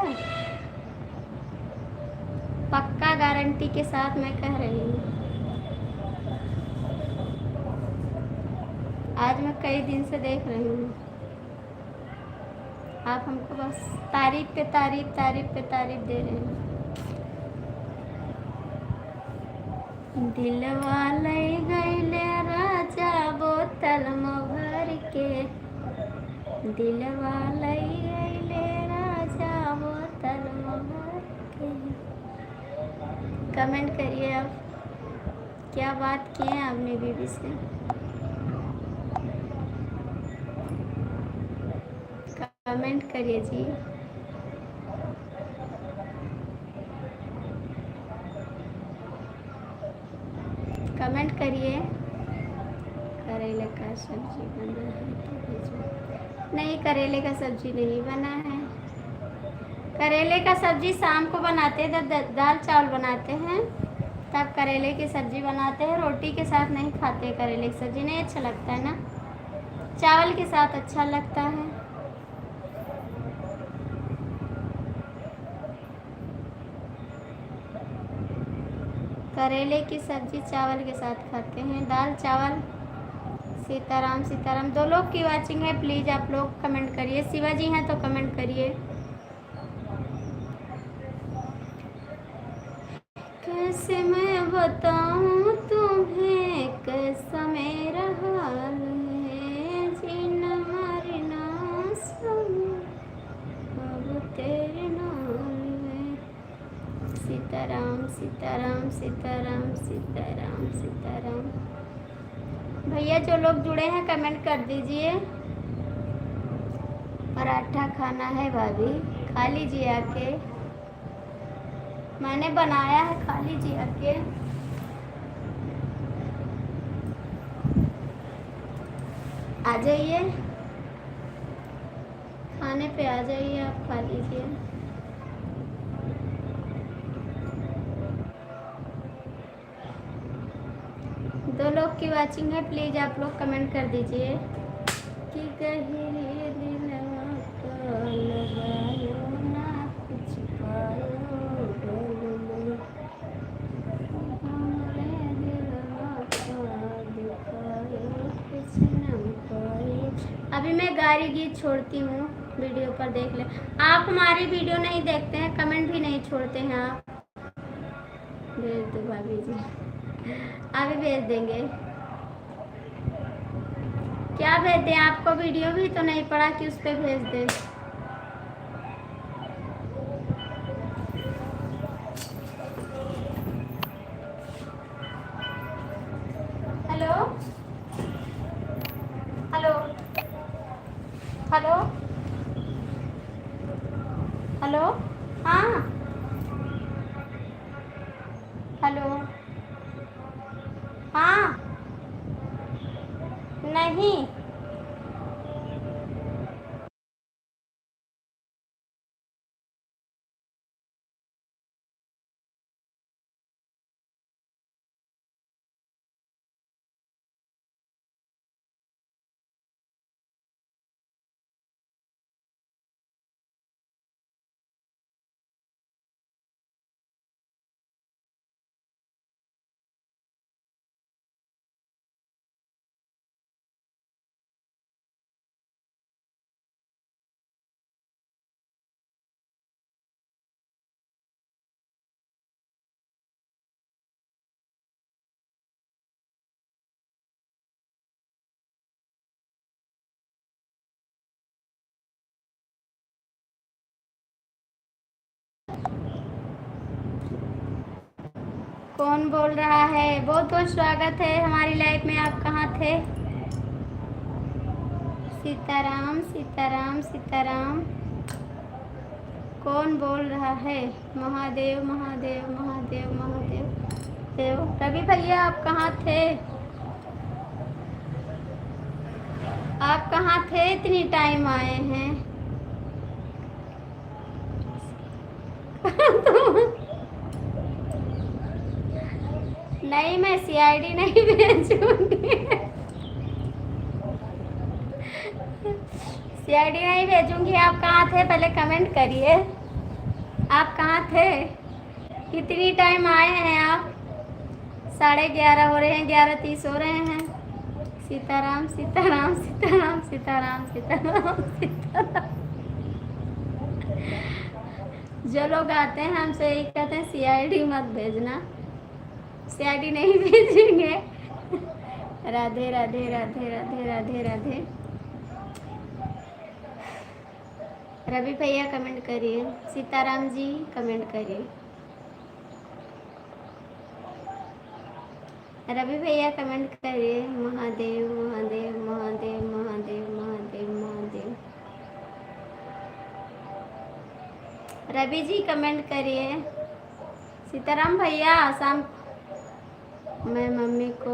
पक्का गारंटी के साथ मैं कह रही हूँ। आज मैं कई दिन से देख रही हूँ, आप हमको बस तारीफ पे तारीफ, तारीफ पे तारीफ दे रहे हैं। दिलवा ले गईले राजा बोतल में भर के, दिलवा ले गईले राजा बोतल में भर के। कमेंट करिए आप, क्या बात किए हैं आपने बीबी से? कमेंट करिए जी। कमेंट करिए। करेले का सब्जी बना है तो भेजो। नहीं, करेले का सब्जी नहीं बना है। करेले का सब्जी शाम को बनाते हैं, जब दाल चावल बनाते हैं तब करेले की सब्जी बनाते हैं। रोटी के साथ नहीं खाते, करेले की सब्जी नहीं अच्छा लगता है ना, चावल के साथ अच्छा लगता है। करेले की सब्जी चावल के साथ खाते हैं, दाल चावल। सीताराम सीताराम। 2 लोग की वाचिंग है, प्लीज़ आप लोग कमेंट करिए। शिवाजी हैं तो कमेंट करिए। कैसे मैं बताऊं तुम्हें कैसा मेरा हाल है, जीना मरना सब अब तेरे नाम है। सीताराम सीताराम सीताराम सीताराम सीताराम। भैया जो लोग जुड़े हैं कमेंट कर दीजिए। पराठा खाना है भाभी, खा लीजिए आके, मैंने बनाया है, खा लीजिए आके। आ जाइए, खाने पे आ जाइए, आप खा लीजिए। दो लोग की वाचिंग है, प्लीज़ आप लोग कमेंट कर दीजिए कि कहीं दिलवा को लगायो ना कुछ पायो डोले, हमरे दिलवा को दिखायो कुछ ना पायो। अभी मैं गारी गीत छोड़ती हूँ, वीडियो पर देख ले। आप हमारी वीडियो नहीं देखते हैं, कमेंट भी नहीं छोड़ते हैं आप। भेज दो भाभी जी, अभी भेज देंगे। क्या भेज दें आपको? वीडियो भी तो नहीं पड़ा कि उस पर भेज दें। हेलो हेलो हेलो हेलो, हाँ हेलो, हाँ नहीं। कौन बोल रहा है? बहुत बहुत स्वागत है हमारी लाइफ में। आप कहाँ थे? सीताराम सीताराम सीताराम। कौन बोल रहा है? महादेव महादेव महादेव महादेव देव। रवि भैया आप कहाँ थे? आप कहाँ थे? इतनी टाइम आए हैं। नहीं, मैं सीआईडी नहीं भेजूंगी। सीआईडी नहीं भेजूंगी। आप कहाँ थे पहले कमेंट करिए। आप कहाँ थे? कितनी टाइम आए हैं आप? 11:30 हो रहे हैं, 11:30 हो रहे हैं। सीताराम सीताराम सीताराम सीताराम सीताराम सीताराम। जो लोग आते हैं हमसे यही कहते हैं सीआईडी मत भेजना। सीआईडी नहीं भेजेंगे। राधे राधे राधे राधे राधे राधे। रवि भैया कमेंट करिए। सीताराम जी कमेंट करिए। रवि भैया कमेंट करिए। महादेव महादेव महादेव महादेव महादेव महादेव। रवि जी कमेंट करिए। सीताराम भैया शाम मैं मम्मी को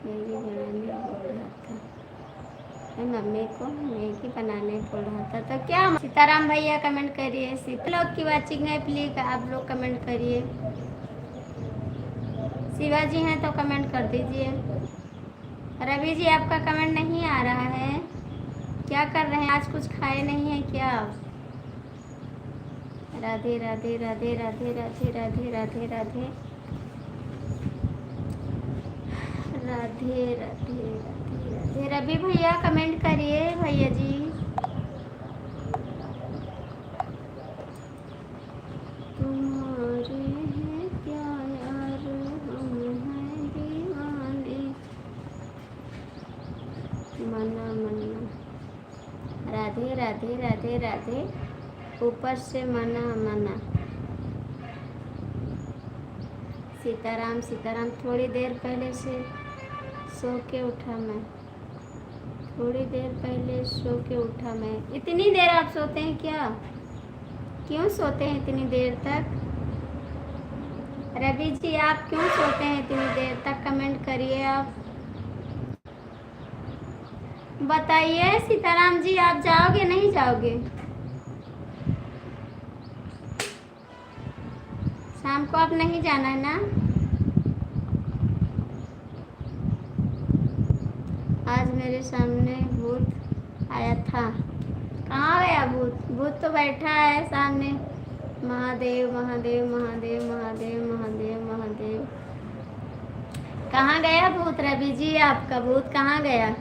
मैगी बनाने बोल रहा था। मैं मम्मी को मैगी बनाने बोल रहा था तो क्या? सीताराम भैया कमेंट करिए। सीता लोग की वाचिंग है, प्लीज आप लोग कमेंट करिए। शिवाजी हैं तो कमेंट कर दीजिए। रवि जी आपका कमेंट नहीं आ रहा है, क्या कर रहे हैं? आज कुछ खाए नहीं है क्या? राधे राधे राधे राधे राधे राधे राधे राधे राधे राधे राधे राधे। रवि भैया कमेंट करिए। भैया जी तुम्हारे हैं क्या यार, हम हैं दीवाने। मना मना। राधे राधे राधे राधे। ऊपर से मना मना। सीताराम सीताराम। थोड़ी देर पहले से सो के उठा मैं। थोड़ी देर पहले सो के उठा मैं। इतनी देर आप सोते हैं क्या? क्यों सोते हैं इतनी देर तक? रवि जी आप क्यों सोते हैं इतनी देर तक? कमेंट करिए आप, बताइए। सीताराम जी आप जाओगे नहीं जाओगे? शाम को आप नहीं जाना है ना? आज मेरे सामने भूत आया था। कहाँ गया भूत? भूत तो बैठा है सामने। महादेव महादेव महादेव महादेव महादेव महादेव। कहाँ गया भूत? रवि जी आपका भूत कहाँ गया?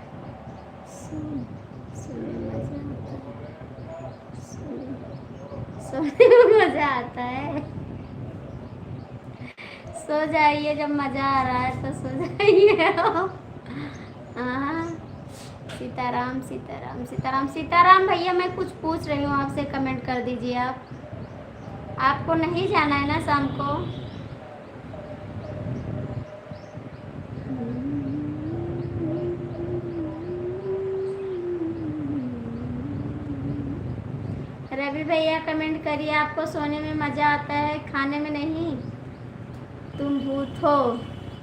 सोने में मजा आता है। सो जाइए, जब मजा आ रहा है तो सो जाइए। हाँ। सीताराम सीताराम सीताराम सीताराम भैया मैं कुछ पूछ रही हूँ आपसे, कमेंट कर दीजिए आप। आपको नहीं जाना है ना शाम को? रवि भैया कमेंट करिए। आपको सोने में मज़ा आता है, खाने में नहीं? तुम भूत हो,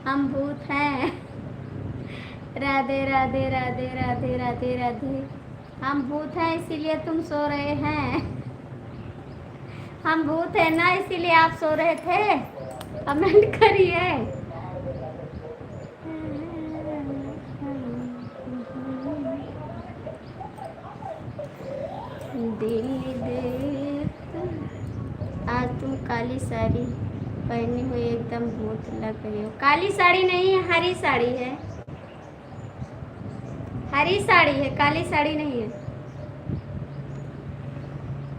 हम भूत हैं। राधे राधे राधे राधे राधे राधे। हम भूत हैं इसीलिए तुम सो रहे हैं। हम भूत हैं ना इसीलिए आप सो रहे थे? कमेंट करिए। दिल्ली देख। आज तुम काली साड़ी पहनी हुई एकदम भूत लग रही हो। काली साड़ी नहीं है, हरी साड़ी है। हरी साड़ी है, काली साड़ी नहीं है।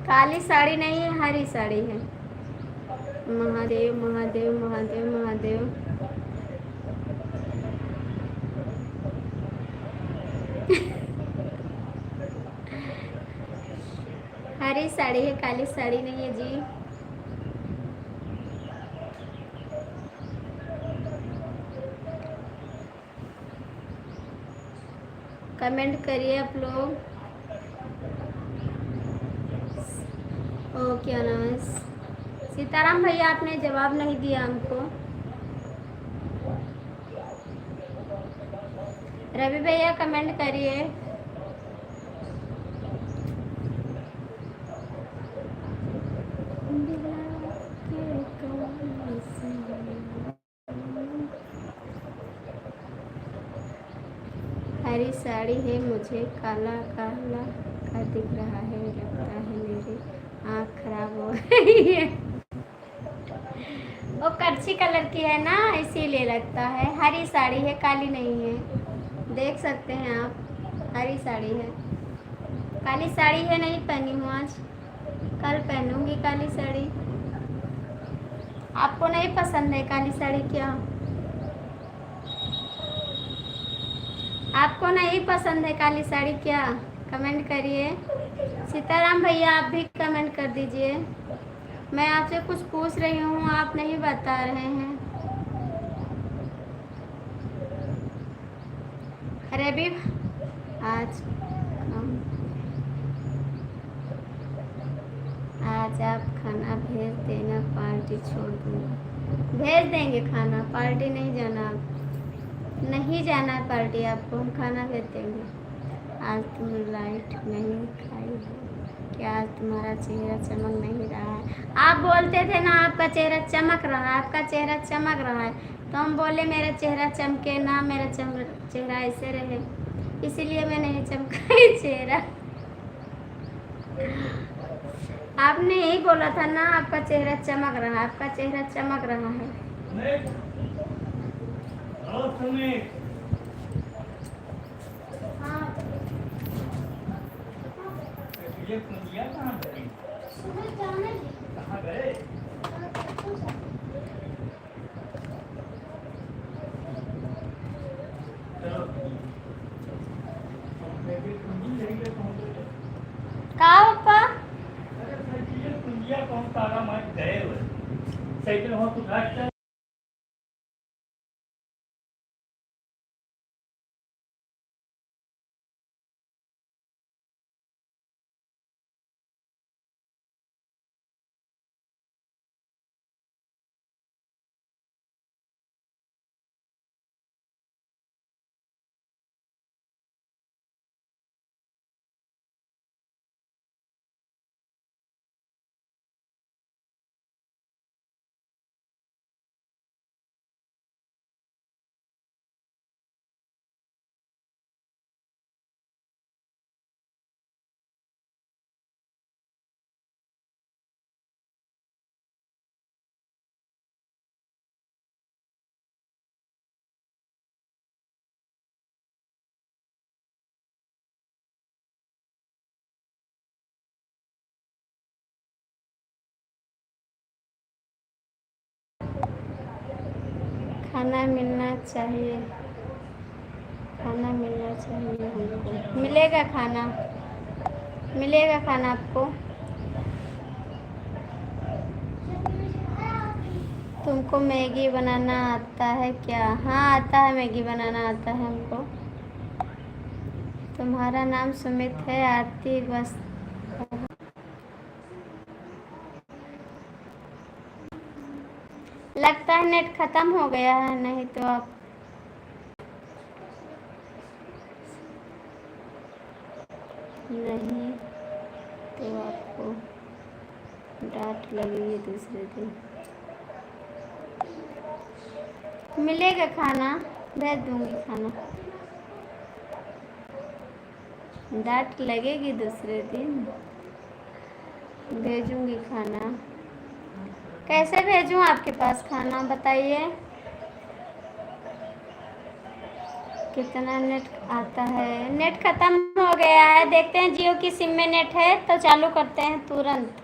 काली साड़ी नहीं है, हरी साड़ी है। महादेव महादेव महादेव महादेव। हरी साड़ी है, काली साड़ी नहीं है जी। कमेंट करिए आप लोग। ओ क्या नाम है, सीताराम भैया आपने जवाब नहीं दिया हमको। रवि भैया कमेंट करिए। हरी साड़ी है, मुझे काला काला का दिख रहा है, लगता है मेरी आँख खराब हो गई है। वो कच्ची कलर की है ना, इसीलिए लगता है। हरी साड़ी है, काली नहीं है, देख सकते हैं आप, हरी साड़ी है। काली साड़ी है, नहीं पहनी हूँ आज, कल पहनूंगी काली साड़ी। आपको नहीं पसंद है काली साड़ी क्या? आपको नहीं पसंद है काली साड़ी क्या? कमेंट करिए। सीताराम भैया आप भी कमेंट कर दीजिए। मैं आपसे कुछ पूछ रही हूँ, आप नहीं बता रहे हैं। अरे भी आज आप खाना भेज देना, पार्टी छोड़ दूँगा। भेज देंगे खाना, पार्टी नहीं जाना, नहीं जाना है पार्टी आपको, हम खाना भेज देंगे। आज तुम लाइट नहीं खाई हो क्या? आज तुम्हारा चेहरा चमक नहीं रहा है। आप बोलते थे ना आपका चेहरा चमक रहा है, आपका चेहरा चमक रहा है, तो हम बोले मेरा चेहरा चमके ना, मेरा चेहरा ऐसे रहे, इसीलिए मैं नहीं चमकाई चेहरा। आपने यही बोला था ना आपका चेहरा चमक रहा है, आपका चेहरा चमक रहा है।
हाँ
ये कुंजिया कहाँ गई?
सुबह जाने दी।
कहाँ गए? चलो कुंजी यहीं पे पहुँच गए।
का पापा
अरे भाई ये कुंजिया कौन तारा मैं गए हुए साइकिल वहाँ कुछ रास्ता
खाना मिलना चाहिए, खाना मिलना चाहिए हमको। मिलेगा खाना, मिलेगा खाना आपको। तुमको मैगी बनाना आता है क्या? हाँ आता है, मैगी बनाना आता है हमको। तुम्हारा नाम सुमित है, आरती बस। लगता है नेट खत्म हो गया है, नहीं तो आप नहीं तो आपको डांट लगेगी दूसरे दिन। मिलेगा खाना, भेज दूंगी खाना, डांट लगेगी दूसरे दिन, भेजूंगी खाना। कैसे भेजूं आपके पास खाना बताइए? कितना नेट आता है? नेट खत्म हो गया है, देखते हैं जियो की सिम में नेट है तो चालू करते हैं तुरंत।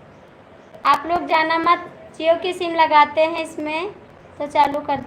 आप लोग जाना मत, जियो की सिम लगाते हैं इसमें तो चालू करते